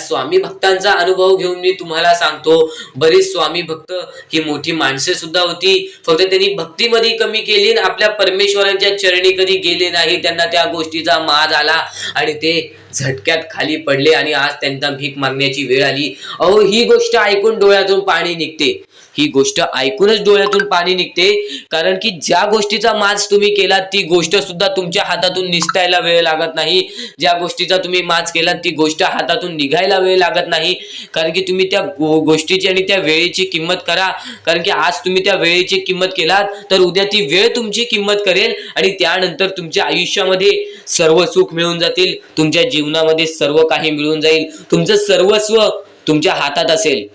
स्वामी भक्त ही मोठी माणसे सुद्धा होती, फक्त त्यांनी भक्तीमध्ये कमी केली आणि आपल्या परमेश्वरांच्या चरणी कधी गेले नाही. त्यांना त्या गोष्टीचा माज आला आणि ते झटक्यात खाली पडले आणि आज त्यांना भीक मागण्याची वेळ आली. अहो, ही गोष्ट ऐकून डोळ्यातून पाणी निघते, ही गोष्ट ऐकूनच डोळ्यातून पाणी निघते. कारण की ज्या गोष्टीचा माज तुम्ही केला ती गोष्ट सुद्धा तुमच्या हातातून निसटायला वेळ लागत नाही. ज्या गोष्टीचा तुम्ही माज केला ती गोष्ट हातातून निघायला वेळ लागत नाही. कारण की तुम्ही त्या गोष्टीची आणि त्या वेळेची किंमत करा. कारण की आज तुम्ही त्या वेळेची किंमत केलात तर उद्या ती वेळ तुमची किंमत करेल आणि त्यानंतर तुमच्या आयुष्यामध्ये सर्व सुख मिळून जातील. तुमच्या जीवनामध्ये सर्व काही मिळून जाईल. तुमचं सर्वस्व तुमच्या हातात असेल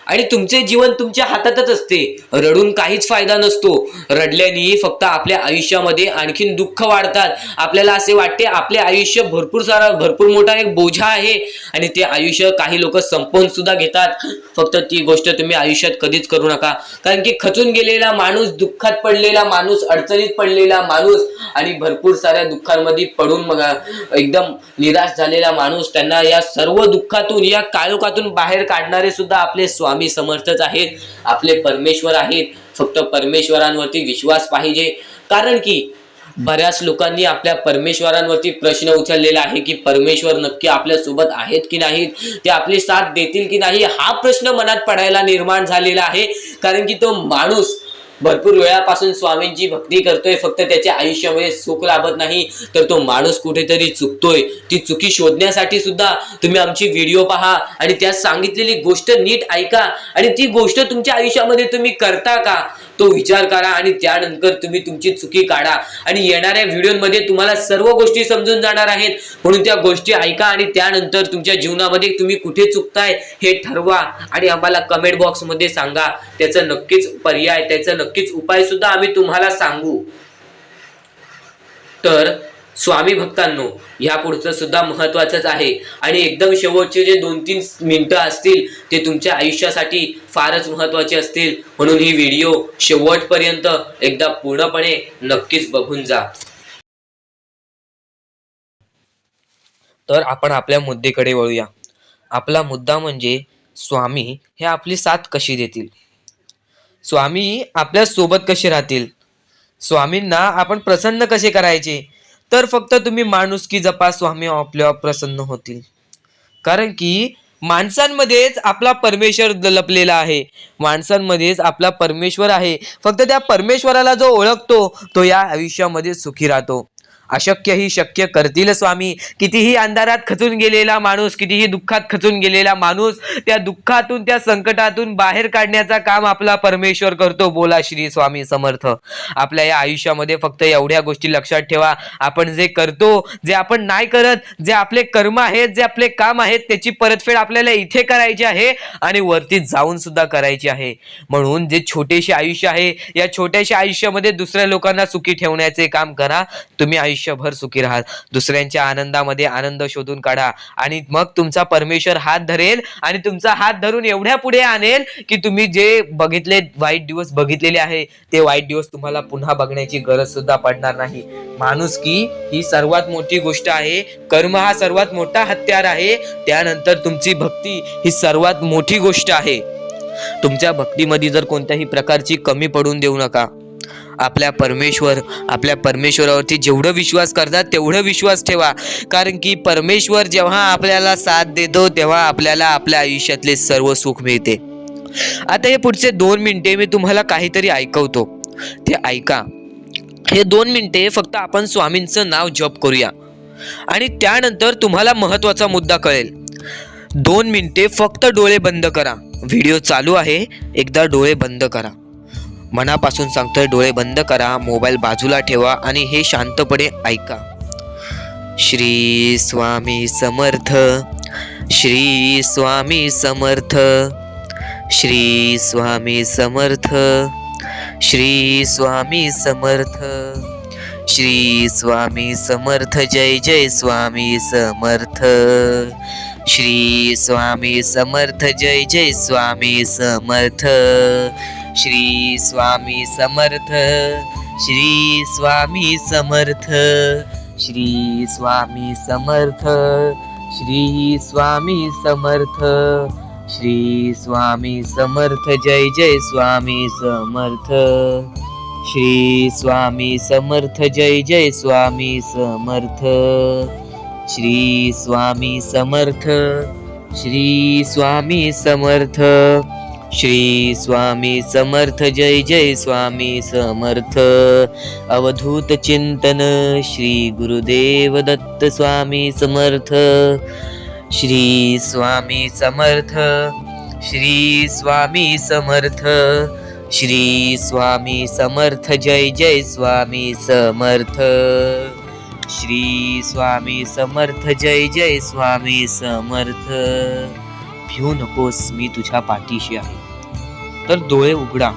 आणि तुमचे जीवन तुमच्या हातातच असते. रडून काहीच फायदा नसतो. रडल्याने फक्त आपल्या आयुष्यामध्ये आणखीन दुःख वाढतात. आपल्याला असे वाटते आपले आयुष्य भरपूर मोठा एक बोझा आहे आणि ते आयुष्य काही लोक संपवून सुद्धा घेतात. फक्त ती गोष्ट तुम्ही आयुष्यात कधीच करू नका. कारण की खचून गेलेला माणूस, दुःखात पडलेला माणूस, अडचणीत पडलेला माणूस आणि भरपूर साऱ्या दुःखांमध्ये पडून एकदम निराश झालेला माणूस, त्यांना या सर्व दुःखातून, या काळोखातून बाहेर काढणारे सुद्धा आपले स्वामी समर्थच आहेत, आपले परमेश्वर आहेत. फक्त परमेश्वरांवरती विश्वास पाहिजे. कारण की बऱ्याच लोकांनी आपल्या परमेश्वरांवरती प्रश्न उचललेला आहे की परमेश्वर नक्की आपल्या सोबत आहेत की नाहीत, ते आपली साथ देतील की नाही, हा प्रश्न मनात पडायला निर्माण झालेला आहे. कारण की तो माणूस भरपूर वेळापासून स्वामींची भक्ती करतोय, फक्त त्याच्या आयुष्यामध्ये सुख लाभत नाही, तर तो माणूस कुठेतरी चुकतोय. ती चुकी शोधण्यासाठी सुद्धा तुम्ही आमची व्हिडिओ पहा आणि त्यात सांगितलेली गोष्ट नीट ऐका आणि ती गोष्ट तुमच्या आयुष्यामध्ये तुम्ही करता का तो विचार करा आणि त्यानंतर तुम्ही तुमची चुकी काढा. आणि येणाऱ्या व्हिडिओमध्ये तुम्हाला सर्व गोष्टी समजून जाणार आहेत. म्हणून त्या गोष्टी ऐका आणि त्यानंतर तुमच्या जीवनामध्ये तुम्ही कुठे चुकताय हे ठरवा आणि आम्हाला कमेंट बॉक्स मध्ये सांगा. त्याचं नक्कीच पर्याय, त्याचं नक्कीच उपाय सुद्धा आम्ही तुम्हाला सांगू. तर स्वामी भक्तांनो, या पुढचं सुद्धा महत्वाचंच आहे आणि एकदम शेवटचे जे 2-3 मिनिटं असतील ते तुमच्या आयुष्यासाठी फारच महत्वाचे असतील. म्हणून ही व्हिडिओ शेवटपर्यंत एकदा पूर्णपणे नक्कीच बघून जा. तर आपण आपल्या मुद्द्याकडे वळूया. आपला मुद्दा म्हणजे स्वामी हे आपली साथ कशी देतील, स्वामी आपल्या सोबत कसे राहतील, स्वामींना आपण प्रसन्न कसे करायचे. तर फक्त तुम्ही माणुसकी जपा, स्वामी आपल्यावर प्रसन्न होतील. कारण की माणसांमध्येच आपला परमेश्वर लपलेला आहे, माणसांमध्येच आपला परमेश्वर आहे. फक्त त्या परमेश्वराला जो ओळखतो तो या आयुष्यामध्ये सुखी राहतो. अशक्य ही शक्य करतील स्वामी. कितीही अंधारात खचून गेलेला माणूस, कितीही दुःखात खचून गेलेला माणूस, त्या दुःखातून, त्या संकटातून बाहेर काढण्याचा काम आपला परमेश्वर करतो. बोला श्री स्वामी समर्थ. आपल्या या आयुष्यामध्ये फक्त एवढ्या गोष्टी लक्षात ठेवा, आपण जे करतो, जे आपण नाही करत, जे आपले कर्म आहेत, जे आपले काम आहेत, त्याची परतफेड आपल्याला इथे करायची आहे आणि वरती जाऊन सुद्धा करायची आहे. म्हणून जे छोटेसे आयुष्य आहे, या छोट्याशा आयुष्यामध्ये दुसऱ्या लोकांना सुखी ठेवण्याचे काम करा. तुम्ही आयुष्यभर सुखी राहा. दुसऱ्यांच्या आनंदामध्ये आनंद शोधून काढा आणि मग तुमचा परमेश्वर हात धरेल आणि तुमचा हात धरून एवढ्या पुढे आणेल की तुम्ही जे बघितले, वाईट दिवस बघितलेले आहे, ते वाईट दिवस तुम्हाला पुन्हा बघण्याची गरज सुद्धा पडणार नाही. माणुसकी ही सर्वात मोठी गोष्ट आहे. कर्म हा सर्वात मोठा हत्यार आहे. त्यानंतर तुमची भक्ती ही सर्वात मोठी गोष्ट आहे. तुमच्या भक्तीमध्ये जर कोणत्याही प्रकारची कमी पडून देऊ नका. आपल्या परमेश्वरावरती जेवढं विश्वास करतात तेवढं विश्वास ठेवा. कारण की परमेश्वर जेव्हा आपल्याला साथ देतो तेव्हा आपल्याला आपल्या आयुष्यातले सर्व सुख मिळते. आता हे पुढचे 2 मिनिटे मी तुम्हाला काहीतरी ऐकवतो, ते ऐका. हे 2 मिनिटे फक्त आपण स्वामींचं नाव जप करूया आणि त्यानंतर तुम्हाला महत्वाचा मुद्दा कळेल. 2 मिनिटे फक्त डोळे बंद करा. व्हिडिओ चालू आहे, एकदा डोळे बंद करा. मनापासून सांगतोय, डोळे बंद करा, मोबाईल बाजूला ठेवा आणि हे शांतपणे ऐका. श्री स्वामी समर्थ. श्री स्वामी समर्थ, श्री स्वामी समर्थ, श्री स्वामी समर्थ, श्री स्वामी समर्थ, जय जय स्वामी समर्थ, श्री स्वामी समर्थ, जय जय स्वामी समर्थ, श्री स्वामी समर्थ, श्री स्वामी समर्थ, श्री स्वामी समर्थ, श्री स्वामी समर्थ, श्री स्वामी समर्थ, जय जय स्वामी समर्थ, श्री स्वामी समर्थ, जय जय स्वामी समर्थ, श्री स्वामी समर्थ, श्री स्वामी समर्थ, श्री स्वामी समर्थ, जय जय स्वामी समर्थ. अवधूत चिंतन श्री गुरुदेव दत्त स्वामी समर्थ. श्री स्वामी समर्थ, श्री स्वामी समर्थ, श्री स्वामी समर्थ, जय जय स्वामी समर्थ, श्री स्वामी समर्थ, जय जय स्वामी समर्थ. भिऊ नकोस, मी तुझ्या पाठीशी आहे. तर डोळे उघडा.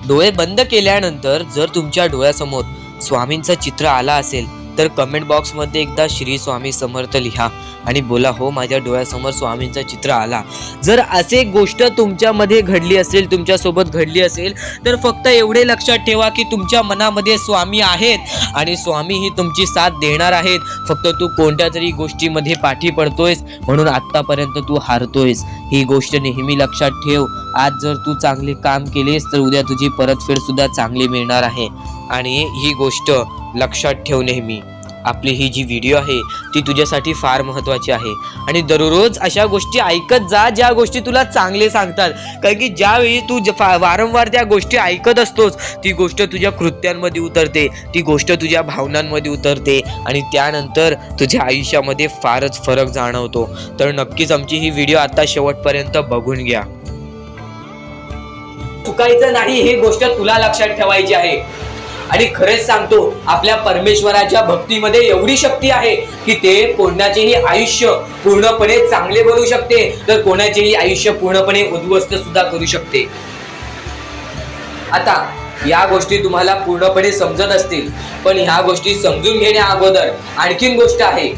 डोळे बंद केल्यानंतर जर तुमच्या डोळ्यासमोर स्वामींचं चित्र आला असेल तर कमेंट बॉक्स मध्ये एकदा श्री स्वामी समर्थ लिहा आणि बोला, हो माझ्या डोळ्यासमोर स्वामींचं चित्र आला. जर असे गोष्ट तुमच्यामध्ये घडली असेल, तुमच्या सोबत घडली असेल, तर फक्त एवढे लक्षात ठेवा की तुमच्या मनामध्ये स्वामी आहेत आणि स्वामी ही तुमची साथ देणार आहेत. फक्त तू कोणत्या तरी गोष्टीमध्ये पाठी पडतोयस म्हणून आतापर्यंत तू हारतोयस. ही गोष्ट नेहमी लक्षात ठेव. आज जर तू चांगले काम केलेस तर उद्या तुझी परतफेड सुद्धा चांगली मिळणार आहे. आणि ही गोष्ट लक्षात ठेव नेहमी. आपली ही जी व्हिडिओ आहे ती तुझ्यासाठी फार महत्त्वाची आहे आणि दररोज अशा गोष्टी ऐकत जा ज्या गोष्टी तुला चांगले सांगतात. कारण की ज्यावेळी तू वारंवार त्या गोष्टी ऐकत असतोस ती गोष्ट तुझ्या कृत्यांमध्ये उतरते, ती गोष्ट तुझ्या भावनांमध्ये उतरते आणि त्यानंतर तुझ्या आयुष्यामध्ये फारच फरक जाणवतो. तर नक्कीच आमची ही व्हिडिओ आता शेवटपर्यंत बघून घ्या. चुकायचं नाही ही गोष्ट तुला लक्षात ठेवायची आहे. आणि खरेच सांगतो, आपल्या परमेश्वराच्या भक्तीमध्ये एवढी शक्ती आहे की ते कोणाचेही आयुष्य पूर्णपणे चांगले बनवू शकते तर कोणाचेही आयुष्य पूर्णपणे उद्ध्वस्त सुद्धा करू शकते. आता या गोष्टी तुम्हाला पूर्णपणे समजत असतील, पण ह्या गोष्टी समजून घेण्या अगोदर आणखीन गोष्ट आहे.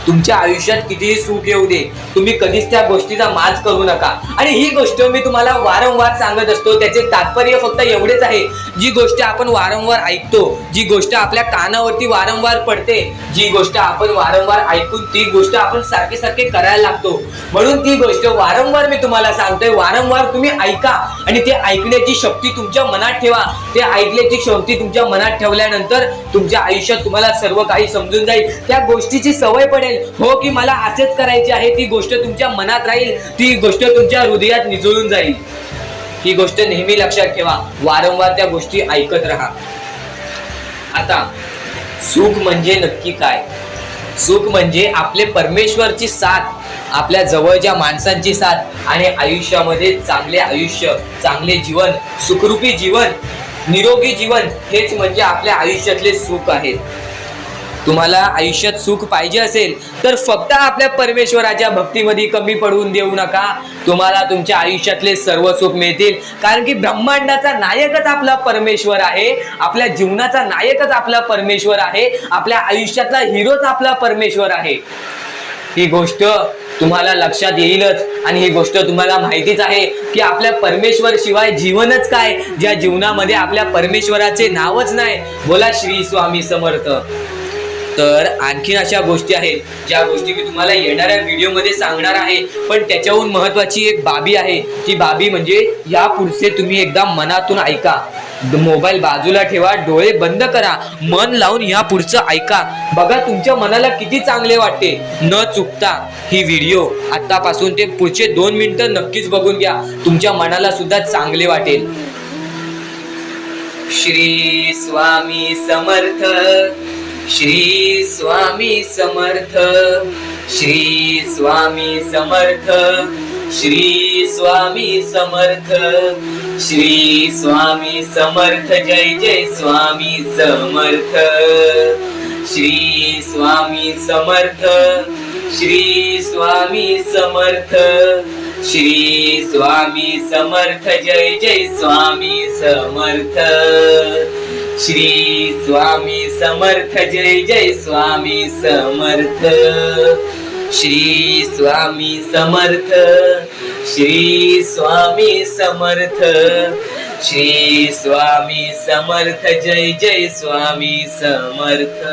तुमच्या आयुष्यात कितीही सुख येऊ दे, तुम्ही कधीच त्या गोष्टीचा माज करू नका. आणि ही गोष्ट मी तुम्हाला वारंवार सांगत असतो. त्याचे तात्पर्य फक्त एवढेच आहे, जी गोष्ट आपण वारंवार ऐकतो, जी गोष्ट आपल्या कानावरती वारंवार पडते, जी गोष्ट आपण वारंवार ऐकून ती गोष्ट आपण सारखे सारखे करायला लागतो. म्हणून ती गोष्ट वारंवार मी तुम्हाला सांगतोय, वारंवार तुम्ही ऐका आणि ते ऐकण्याची शक्ती तुमच्या मनात ठेवा. ते ऐकण्याची शक्ती तुमच्या मनात ठेवल्यानंतर तुमच्या आयुष्यात तुम्हाला सर्व काही समजून जाईल. त्या गोष्टीची सवय पडेल, हो की मला असेच करायचे आहे. ती गोष्ट तुमच्या मनात राहील, ती गोष्ट तुमच्या हृदयात निजळून जाईल. ही गोष्ट नेहमी लक्षात ठेवा. वारंवार त्या गोष्टी ऐकत राहा. आता सुख म्हणजे नक्की काय? सुख म्हणजे आपले परमेश्वरची साथ, आपल्या जवळच्या माणसांची साथ आणि आयुष्यामध्ये चांगले आयुष्य, चांगले जीवन, सुखरूपी जीवन, निरोगी जीवन, हेच म्हणजे आपल्या आयुष्यातले सुख आहे. तुम्हाला आयुष्यात सुख पाहिजे असेल तर फक्त आपल्या परमेश्वराच्या भक्तीमध्ये कमी पडून देऊ नका. तुम्हाला तुमच्या आयुष्यातले सर्व सुख मिळतील. कारण की ब्रह्मांडाचा नायकच आपला परमेश्वर आहे, आपल्या जीवनाचा नायकच आपला परमेश्वर आहे, आपल्या आयुष्यातला हिरोच आपला परमेश्वर आहे. ही गोष्ट तुम्हाला लक्षात येईलच आणि ही गोष्ट तुम्हाला माहितीच आहे की आपल्या परमेश्वर शिवाय जीवनच काय, ज्या जीवनामध्ये आपल्या परमेश्वराचे नावच नाही. बोला श्री स्वामी समर्थ. तर आणखीन अशा गोष्टी आहेत ज्या गोष्टी मी तुम्हाला येणाऱ्या व्हिडिओमध्ये सांगणार आहे, पण त्याच्याहून महत्वाची एक बाबी आहे. ती बाबी म्हणजे या पुढचे तुम्ही एकदा मनातून ऐका. मोबाईल बाजूला ठेवा, डोळे बंद करा, मन लावून या पुढचं ऐका. बघा तुमच्या मनाला किती चांगले वाटते. न चुकता ही व्हिडिओ आतापासून ते पुढचे 2 मिनिटं नक्कीच बघून घ्या. तुमच्या मनाला सुद्धा चांगले वाटेल. श्री स्वामी समर्थ, श्री स्वामी समर्थ, श्री स्वामी समर्थ, श्री स्वामी समर्थ, श्री स्वामी समर्थ, जय जय स्वामी समर्थ, श्री स्वामी समर्थ, श्री स्वामी समर्थ, श्री स्वामी समर्थ, जय जय स्वामी समर्थ, श्री स्वामी समर्थ, जय जय स्वामी समर्थ, श्री स्वामी समर्थ, श्री स्वामी समर्थ, श्री स्वामी समर्थ, जय जय स्वामी समर्थ,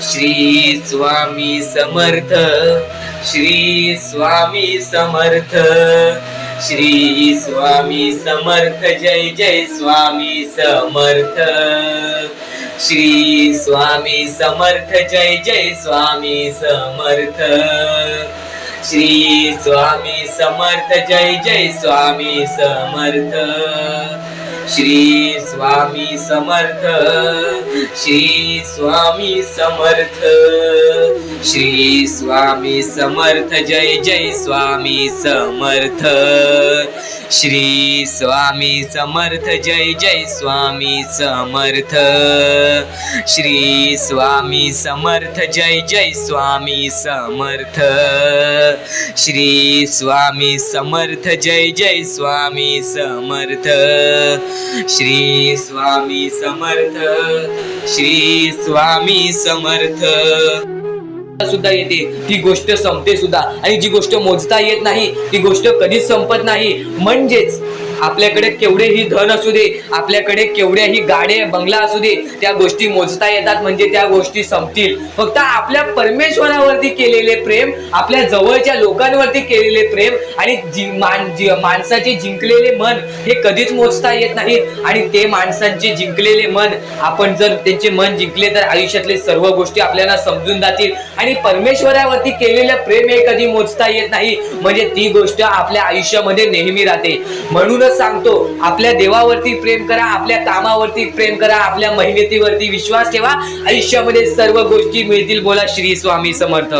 श्री स्वामी समर्थ, श्री स्वामी समर्थ, श्री स्वामी समर्थ, जय जय स्वामी समर्थ, श्री स्वामी समर्थ, जय जय स्वामी समर्थ, श्री स्वामी समर्थ, जय जय स्वामी समर्थ, श्री स्वामी समर्थ, श्री स्वामी समर्थ, श्री स्वामी समर्थ, जय जय स्वामी समर्थ, श्री स्वामी समर्थ, जय जय स्वामी समर्थ, श्री स्वामी समर्थ, जय जय स्वामी समर्थ, श्री स्वामी समर्थ, जय जय स्वामी समर्थ, श्री स्वामी समर्थ, श्री स्वामी समर्थ सुद्धा येते, ती गोष्ट संपते सुद्धा, आणि जी गोष्ट मोजता येत नाही ती गोष्ट कधीच संपत नाही. म्हणजेच आपल्याकडे केवढेही धन असू दे, आपल्याकडे केवढ्याही गाड्या बंगला असू दे, त्या गोष्टी मोजता येतात म्हणजे त्या गोष्टी संपतील. फक्त आपल्या परमेश्वरावरती केलेले प्रेम, आपल्या जवळच्या लोकांवरती केलेले प्रेम आणि माणसाचे जिंकलेले मन हे कधीच मोजता येत नाहीत. आणि ते माणसांचे जिंकलेले मन, आपण जर त्यांचे मन जिंकले तर आयुष्यातले सर्व गोष्टी आपल्याला समजून जातील. आणि परमेश्वरावरती केलेलं प्रेम हे कधी मोजता येत नाही, म्हणजे ती गोष्ट आपल्या आयुष्यामध्ये नेहमी राहते. म्हणून सांगतो, आपल्या देवावरती प्रेम करा, आपल्या कामावरती प्रेम करा, आपल्या मेहनतीवरती विश्वास ठेवा, आयुष्यामध्ये सर्व गोष्टी मिळतील. बोला श्री स्वामी समर्थ.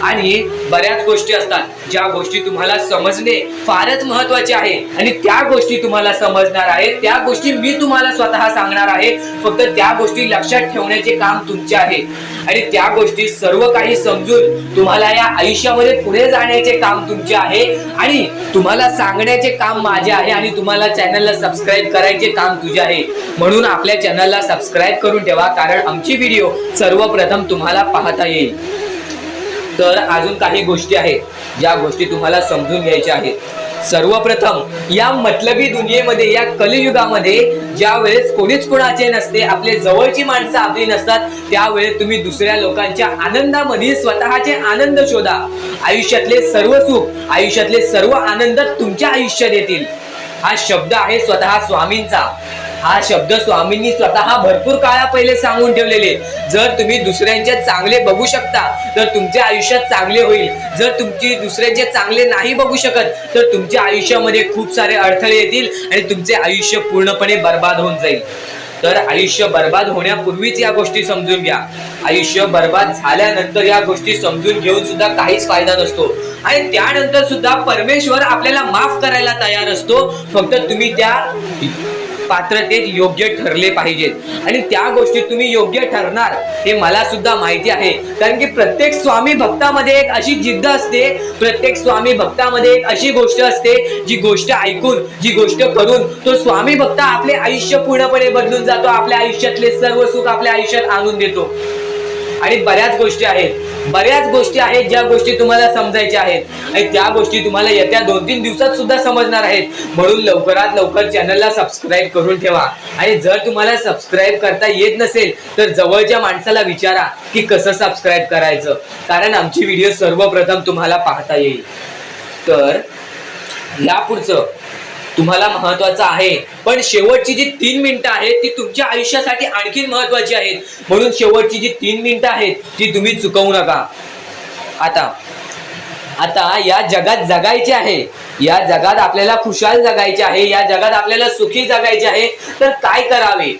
आणि बऱ्याच गोष्टी असतात ज्या गोष्टी तुम्हाला समजणे फारच महत्वाचे आहे, आणि त्या गोष्टी तुम्हाला समजणार आहेत, त्या गोष्टी मी तुम्हाला स्वतः सांगणार आहे. फक्त त्या गोष्टी लक्षात ठेवण्याचे काम तुमचे आहे, आणि त्या गोष्टी सर्व काही समजून तुम्हाला या आयुष्यामध्ये पुढे जाण्याचे काम तुमचे आहे, आणि तुम्हाला सांगण्याचे काम माझे आहे, आणि तुम्हाला चॅनलला सबस्क्राईब करायचे काम तुझे आहे. म्हणून आपल्या चॅनलला सबस्क्राईब करून ठेवा, कारण आमची व्हिडिओ सर्वप्रथम तुम्हाला पाहता येईल. तर अजून काही गोष्टी आहेत ज्या गोष्टी तुम्हाला समजून घ्यायच्या आहेत. सर्वप्रथम या मतलबी दुनियेमध्ये, या कलियुगामध्ये ज्या वेळेस कोणीच कोणाचे नसते, आपले जवळची माणसं आपली नसतात, त्यावेळेस तुम्ही दुसऱ्या लोकांच्या आनंदामध्ये स्वतःचे आनंद शोधा. आयुष्यातले सर्व सुख, आयुष्यातले सर्व आनंद तुमच्या आयुष्यात येतील. हा शब्द आहे स्वतः स्वामींचा. हा शब्द स्वामींनी स्वतः भरपूर काळा पहिले सांगून ठेवलेले. जर तुम्ही दुसऱ्यांचे चांगले बघू शकता तर तुमच्या आयुष्यात चांगले होईल. जर तुमची दुसऱ्यांचे चांगले नाही बघू शकत तर तुमच्या आयुष्यामध्ये खूप सारे अडथळे येतील आणि तुमचे आयुष्य पूर्णपणे बर्बाद होऊन जाईल. तर आयुष्य बर्बाद होण्यापूर्वीच या गोष्टी समजून घ्या. आयुष्य बर्बाद झाल्यानंतर या गोष्टी समजून घेऊन सुद्धा काहीच फायदा नसतो, आणि त्यानंतर सुद्धा परमेश्वर आपल्याला माफ करायला तयार असतो. फक्त तुम्ही त्या पात्रतेत योग्य ठरले पाहिजेत, आणि त्या गोष्टीत तुम्ही योग्य ठरणार हे मला सुद्धा माहिती आहे. कारण की प्रत्येक स्वामी भक्तामध्ये एक अशी जिद्द असते, प्रत्येक स्वामी भक्तामध्ये एक अशी गोष्ट असते, जी गोष्ट ऐकून, जी गोष्ट करून तो स्वामी भक्त आपले आयुष्य पूर्णपणे बदलून जातो, आपल्या आयुष्यातले सर्व सुख आपल्या आयुष्यात आणून देतो. आणि बऱ्याच गोष्टी आहेत ज्या गोष्टी तुम्हाला समजायच्या आहेत, आणि त्या गोष्टी तुम्हाला येत्या 2-3 दिवसात सुद्धा समजणार आहेत. म्हणून लवकरात लवकर चॅनलला सबस्क्राईब करून ठेवा. आणि जर तुम्हाला सबस्क्राईब करता येत नसेल तर जवळच्या माणसाला विचारा की कसं सबस्क्राईब करायचं, कारण आमची व्हिडिओ सर्वप्रथम तुम्हाला पाहता येईल. तर यापुढचं तुम्हाला महत्वाचं आहे, पण शेवटची जी 3 मिनिटं आहेत ती तुमच्या आयुष्यासाठी आणखी महत्वाची आहेत. म्हणून शेवटची जी 3 मिनिटं आहेत ती तुम्ही चुकवू नका. आता या जगात जगायचे आहे, या जगात आपल्याला खुशाल जगायचे आहे, या जगात आपल्याला सुखी जगायचे आहे. तर काय करावे?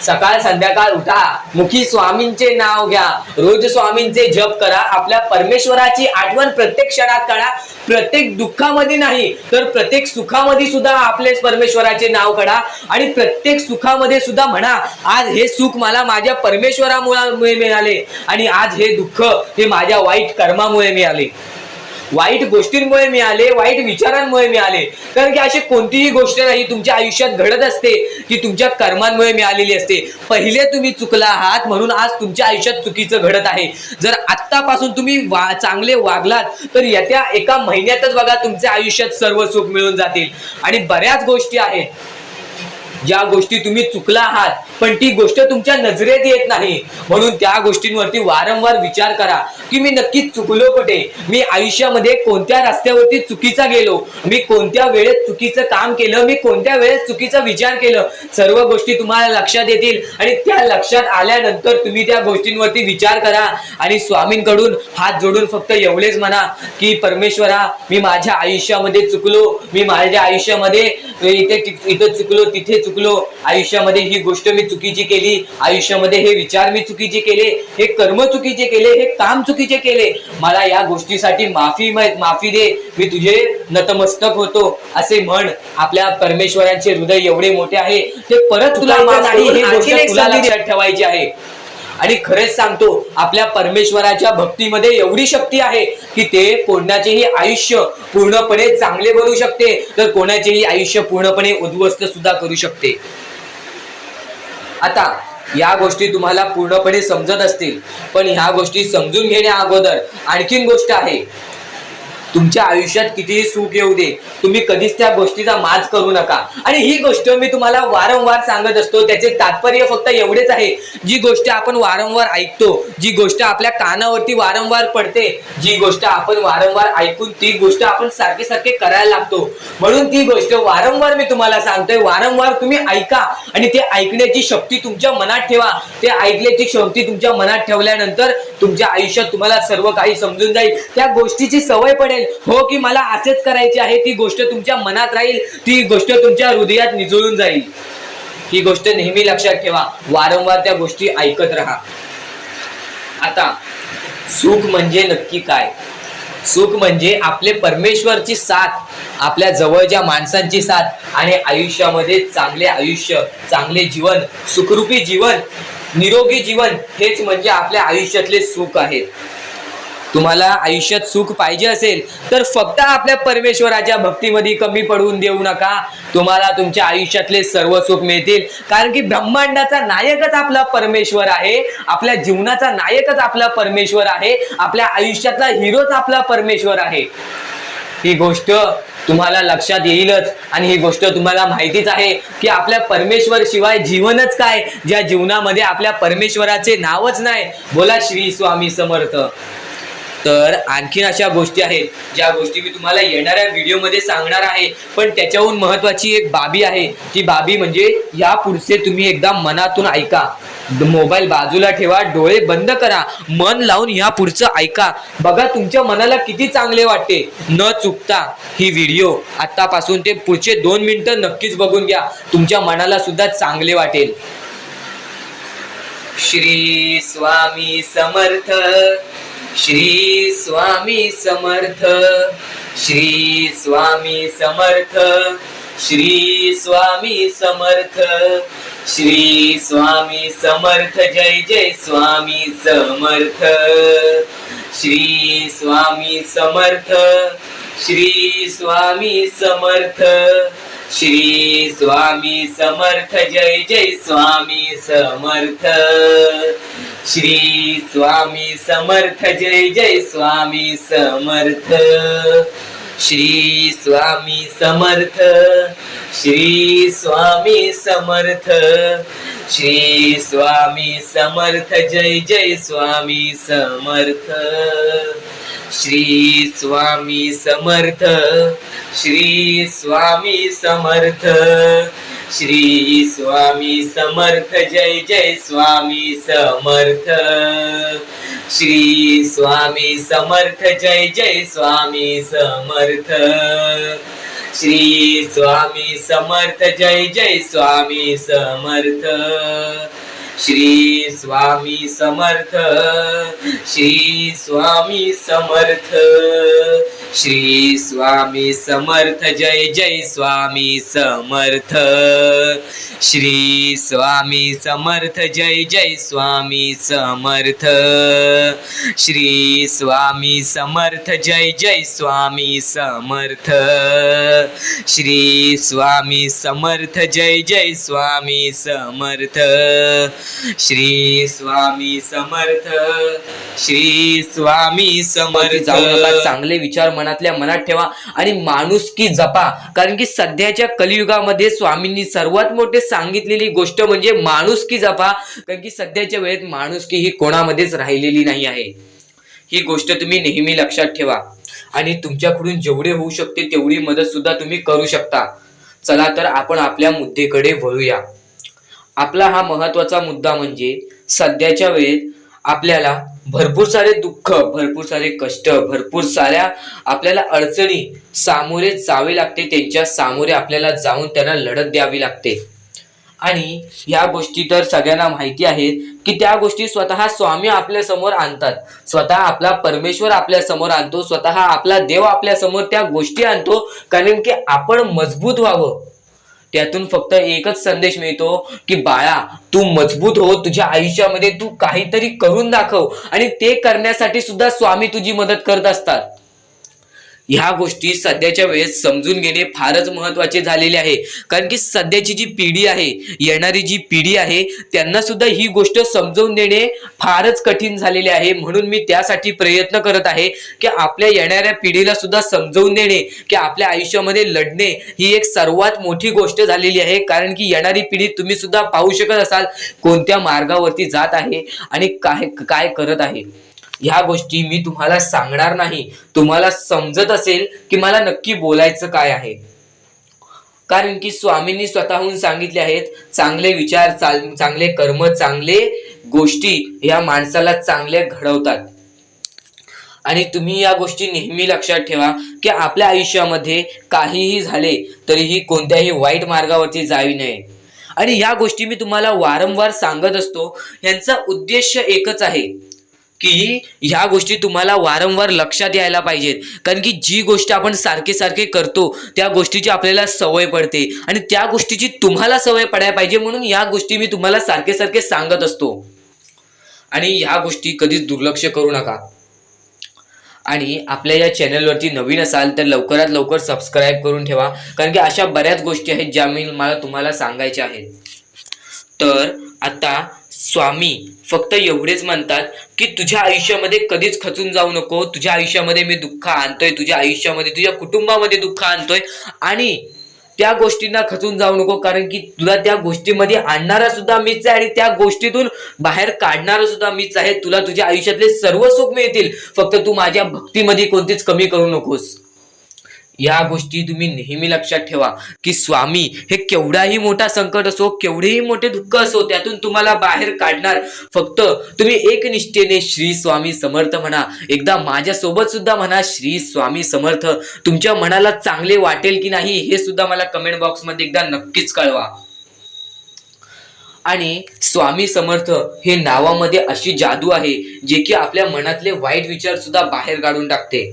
सकाळ संध्याकाळ उठा, मुखी स्वामींचे नाव घ्या, रोज स्वामींचे जप करा, आपल्या परमेश्वराची आठवण प्रत्येक क्षणात करा, प्रत्येक दुःखामध्ये नाही तर प्रत्येक सुखामध्ये सुद्धा आपले परमेश्वराचे नाव काढा आणि प्रत्येक सुखामध्ये सुद्धा म्हणा, आज हे सुख मला माझ्या परमेश्वरामुळे मिळाले आणि आज हे दुःख हे माझ्या वाईट कर्मामुळे मिळाले, वाईट गोष्टींमुळे मिळाले, वाईट विचारांमुळे मिळाले. कारण की अशी कोणतीही गोष्ट नाही तुमच्या आयुष्यात घडत असते की तुमच्या कर्मांमुळे मिळालेली असते. पहिले तुम्ही चुकला आहात म्हणून आज तुमच्या आयुष्यात चुकीचं घडत आहे. जर आत्तापासून तुम्ही चांगले वागलात तर येत्या एका महिन्यातच बघा तुमच्या आयुष्यात सर्व सुख मिळून जातील. आणि बऱ्याच गोष्टी आहेत ज्या गोष्टी तुम्ही चुकला आहात पण ती गोष्ट तुमच्या नजरेत येत नाही, म्हणून त्या गोष्टींवरती वारंवार विचार करा की मी नक्की चुकलो कुठे, मी आयुष्यामध्ये कोणत्या रस्त्यावरती चुकीचा गेलो, मी कोणत्या वेळेत चुकीचं काम केलं, मी कोणत्या वेळेस चुकीचा विचार केलं. सर्व गोष्टी तुम्हाला लक्षात येतील आणि त्या लक्षात आल्यानंतर तुम्ही त्या गोष्टींवरती विचार करा आणि स्वामींकडून हात जोडून फक्त एवढेच म्हणा की परमेश्वरा, मी माझ्या आयुष्यामध्ये चुकलो, मी माझ्या आयुष्यामध्ये इथे चुकलो, तिथे चुकलो, आयुष्यामध्ये ही गोष्ट मी चुकीची केली, आयुष्यामध्ये हे विचार मी चुकीचे केले, हे कर्म चुकीचे केले, हे काम चुकीचे केले, मला या गोष्टीसाठी माफी दे, मी तुझे नतमस्तक होतो असे म्हण. आपल्या परमेश्वराचे हृदय एवढे मोठे आहे ते परत तुला नाही हे गोष्ट तुला लक्षात ठेवायची आहे. आणि खरेच सांगतो आपल्या परमेश्वराच्या भक्तीमध्ये एवढी शक्ती आहे की ते कोणाचेही आयुष्य पूर्णपणे चांगले बनवू शकते तर कोणाचेही आयुष्य पूर्णपणे उद्ध्वस्त सुद्धा करू शकते. आता या गोष्टी तुम्हाला पूर्णपणे समजत असतील पण ह्या गोष्टी समजून घेण्या अगोदर आणखीन गोष्ट आहे. तुमच्या आयुष्यात कितीही सुख येऊ दे, तुम्ही कधीच त्या गोष्टीचा माज करू नका. आणि ही गोष्ट मी तुम्हाला वारंवार सांगत असतो, त्याचे तात्पर्य फक्त एवढेच आहे, जी गोष्ट आपण वारंवार ऐकतो, जी गोष्ट आपल्या कानावरती वारंवार पडते, जी गोष्ट आपण वारंवार ऐकून ती गोष्ट आपण सारखे सारखे करायला लागतो, म्हणून ती गोष्ट वारंवार मी तुम्हाला सांगतोय, वारंवार तुम्ही ऐका आणि ते ऐकण्याची शक्ती तुमच्या मनात ठेवा. ते ऐकण्याची शक्ती तुमच्या मनात ठेवल्यानंतर तुमच्या आयुष्यात तुम्हाला सर्व काही समजून जाईल, त्या गोष्टीची सवय पडेल. हो की मला असेच करायचे आहे, ती गोष्ट तुमच्या मनात राहील, ती गोष्ट तुमच्या हृदयात निजळून जाईल. ही गोष्ट नेहमी लक्षात ठेवा, वारंवार त्या गोष्टी ऐकत राहा. आता सुख म्हणजे नक्की काय? सुख म्हणजे आपले परमेश्वरची साथ, आपल्या जवळच्या माणसांची साथ आणि आयुष्यामध्ये चांगले आयुष्य, चांगले जीवन, सुखरूपी जीवन, निरोगी जीवन, हेच म्हणजे आपल्या आयुष्यातले सुख आहे. तुम्हाला आयुष्यात सुख पाहिजे असेल तर फक्त आपल्या परमेश्वराच्या भक्तीमध्ये कमी पडून देऊ नका, तुम्हाला तुमच्या आयुष्यातले सर्व सुख मिळतील. कारण की ब्रह्मांडाचा नायकच आपला परमेश्वर आहे, आपल्या जीवनाचा नायकच आपला परमेश्वर आहे, आपल्या आयुष्यातला हिरोच आपला परमेश्वर आहे. ही गोष्ट तुम्हाला लक्षात येईलच आणि ही गोष्ट तुम्हाला माहितीच आहे की आपल्या परमेश्वर शिवाय जीवनच काय, ज्या जीवनामध्ये आपल्या परमेश्वराचे नावच नाही. बोला श्री स्वामी समर्थ. तर आणखीन अशा गोष्टी आहेत ज्या गोष्टी मी तुम्हाला येणाऱ्या व्हिडिओमध्ये सांगणार आहे, पण त्याच्याहून महत्वाची एक बाबी आहे. ती बाबी म्हणजे या पुढचे तुम्ही एकदा मनातून ऐका, मोबाईल बाजूला ठेवा, डोळे बंद करा, मन लावून या पुढचं ऐका. बघा तुमच्या मनाला किती चांगले वाटते. न चुकता ही व्हिडिओ आतापासून ते पुढचे 2 मिनिटं नक्कीच बघून घ्या, तुमच्या मनाला सुद्धा चांगले वाटेल. श्री स्वामी समर्थ, श्री स्वामी समर्थ, श्री स्वामी समर्थ, श्री स्वामी समर्थ, श्री स्वामी समर्थ, जय जय स्वामी समर्थ, श्री स्वामी समर्थ, श्री स्वामी समर्थ, श्री स्वामी समर्थ, जय जय स्वामी समर्थ, श्री स्वामी समर्थ, जय जय स्वामी समर्थ, श्री स्वामी समर्थ, श्री स्वामी समर्थ, श्री स्वामी समर्थ, जय जय स्वामी समर्थ, श्री स्वामी समर्थ, श्री स्वामी समर्थ, श्री स्वामी समर्थ, जय जय स्वामी समर्थ, श्री स्वामी समर्थ, जय जय स्वामी समर्थ, श्री स्वामी समर्थ जय जय स्वामी समर्थ श्री स्वामी समर्थ श्री स्वामी समर्थ श्री स्वामी समर्थ जय जय स्वामी समर्थ श्री स्वामी समर्थ जय जय स्वामी समर्थ श्री स्वामी समर्थ जय जय स्वामी समर्थ श्री स्वामी समर्थ जय जय स्वामी समर्थ श्री स्वामी समर्थ श्री स्वामी समर्थ जाऊ नका, चांगले विचार मनातल्या मनात ठेवा आणि माणुसकी जपा, कारण की सध्याच्या कलियुगामध्ये स्वामींनी सर्वात मोठे सांगितलेली गोष्ट म्हणजे माणुसकी जपा, कारण की सध्याच्या वेळेत माणुसकी ही कोणामध्येच राहिलेली नाही आहे. ही गोष्ट तुम्ही नेहमी लक्षात ठेवा आणि तुमच्याकडून जेवढे होऊ शकते तेवढी मदत सुद्धा तुम्ही करू शकता. चला तर आपण आपल्या मुद्द्याकडे वळूया. आपला हा महत्वाचा मुद्दा म्हणजे सध्याच्या वेळेत आपल्याला भरपूर सारे दुःख, भरपूर सारे कष्ट, भरपूर साऱ्या आपल्याला अडचणी सामोरे जावे लागते. त्यांच्या सामोरे आपल्याला जाऊन त्यांना लढत द्यावी लागते आणि या गोष्टी तर सगळ्यांना माहिती आहेत की त्या गोष्टी स्वतः स्वामी आपल्या समोर आणतात, स्वतः आपला परमेश्वर आपल्या समोर आणतो, स्वतः आपला देव आपल्या समोर त्या गोष्टी आणतो, कारण की आपण मजबूत व्हावं. त्यातून फक्त एकच संदेश मिळतो की बाळा तू मजबूत हो, तुझ्या आयुष्यामध्ये तू काहीतरी करून दाखव आणि ते करण्यासाठी सुद्धा स्वामी तुझी मदत करत असतात. ह्या गोष्टी सध्याच्या वेळेस समजून घेणे फारच महत्वाचे झालेले आहे, कारण की सध्याची जी पिढी आहे, येणारी जी पिढी आहे त्यांना सुद्धा ही गोष्ट समजून देणे फारच कठीण झालेले आहे. म्हणून मी त्यासाठी प्रयत्न करत आहे की आपल्या येणाऱ्या पिढीला सुद्धा समजवून देणे की आपल्या आयुष्यामध्ये लढणे ही एक सर्वात मोठी गोष्ट झालेली आहे, कारण की येणारी पिढी तुम्ही सुद्धा पाहू शकत असाल कोणत्या मार्गावरती जात आहे आणि काय काय करत आहे. ह्या गोष्टी मी तुम्हाला सांगणार नाही, तुम्हाला समजत असेल की मला नक्की बोलायचं काय आहे, कारण की स्वामींनी स्वतःहून सांगितले आहेत चांगले विचार, चांगले कर्म, चांगले गोष्टी या माणसाला चांगले घडवतात. आणि तुम्ही या गोष्टी नेहमी लक्षात ठेवा की आपल्या आयुष्यामध्ये काहीही झाले तरीही कोणत्याही वाईट मार्गावरती जाऊ नये. आणि या गोष्टी मी तुम्हाला वारंवार सांगत असतो, यांचा उद्देश एकच आहे की ह्या गोष्टी तुम्हाला वारंवार लक्षात यायला पाहिजेत, कारण की जी गोष्ट आपण सारखे सारखे करतो त्या गोष्टीची आपल्याला सवय पडते आणि त्या गोष्टीची तुम्हाला सवय पडायला पाहिजे, म्हणून या गोष्टी मी तुम्हाला सारखे सारखे सांगत असतो. आणि ह्या गोष्टी कधीच दुर्लक्ष करू नका. आणि आपल्या या चॅनलवरती नवीन असाल तर लवकरात लवकर सबस्क्राईब करून ठेवा, कारण की अशा बऱ्याच गोष्टी आहेत ज्या मला तुम्हाला सांगायच्या आहेत. तर आता स्वामी फक्त एवढेच म्हणतात की तुझ्या आयुष्यामध्ये कधीच खचून जाऊ नको, तुझ्या आयुष्यामध्ये मी दुःख आणतोय, तुझ्या आयुष्यामध्ये तुझ्या कुटुंबामध्ये दुःख आणतोय आणि त्या गोष्टींना खचून जाऊ नको, कारण की तुला त्या गोष्टीमध्ये आणणारा सुद्धा मीच आहे आणि त्या गोष्टीतून बाहेर काढणारा सुद्धा मीच आहे. तुला तुझ्या आयुष्यातले सर्व सुख मिळतील, फक्त तू माझ्या भक्तीमध्ये कोणतीच कमी करू नकोस. या गोष्टी तुम्ही नेहमी लक्षात ठेवा की स्वामी हे केवढाही मोठा संकट असो, केवढेही मोठे दुःख असो, त्यातून तुम्हाला बाहेर काढणार. फक्त तुम्ही एक निष्ठेने श्री स्वामी समर्थ म्हणा, एकदा माझ्या सोबत सुद्धा म्हणा श्री स्वामी समर्थ. तुमच्या मनाला चांगले वाटेल की नाही हे सुद्धा मला कमेंट बॉक्स मध्ये एकदा नक्कीच कळवा. आणि स्वामी समर्थ हे नावामध्ये अशी जादू आहे जे की आपल्या मनातले वाईट विचार सुद्धा बाहेर काढून टाकते.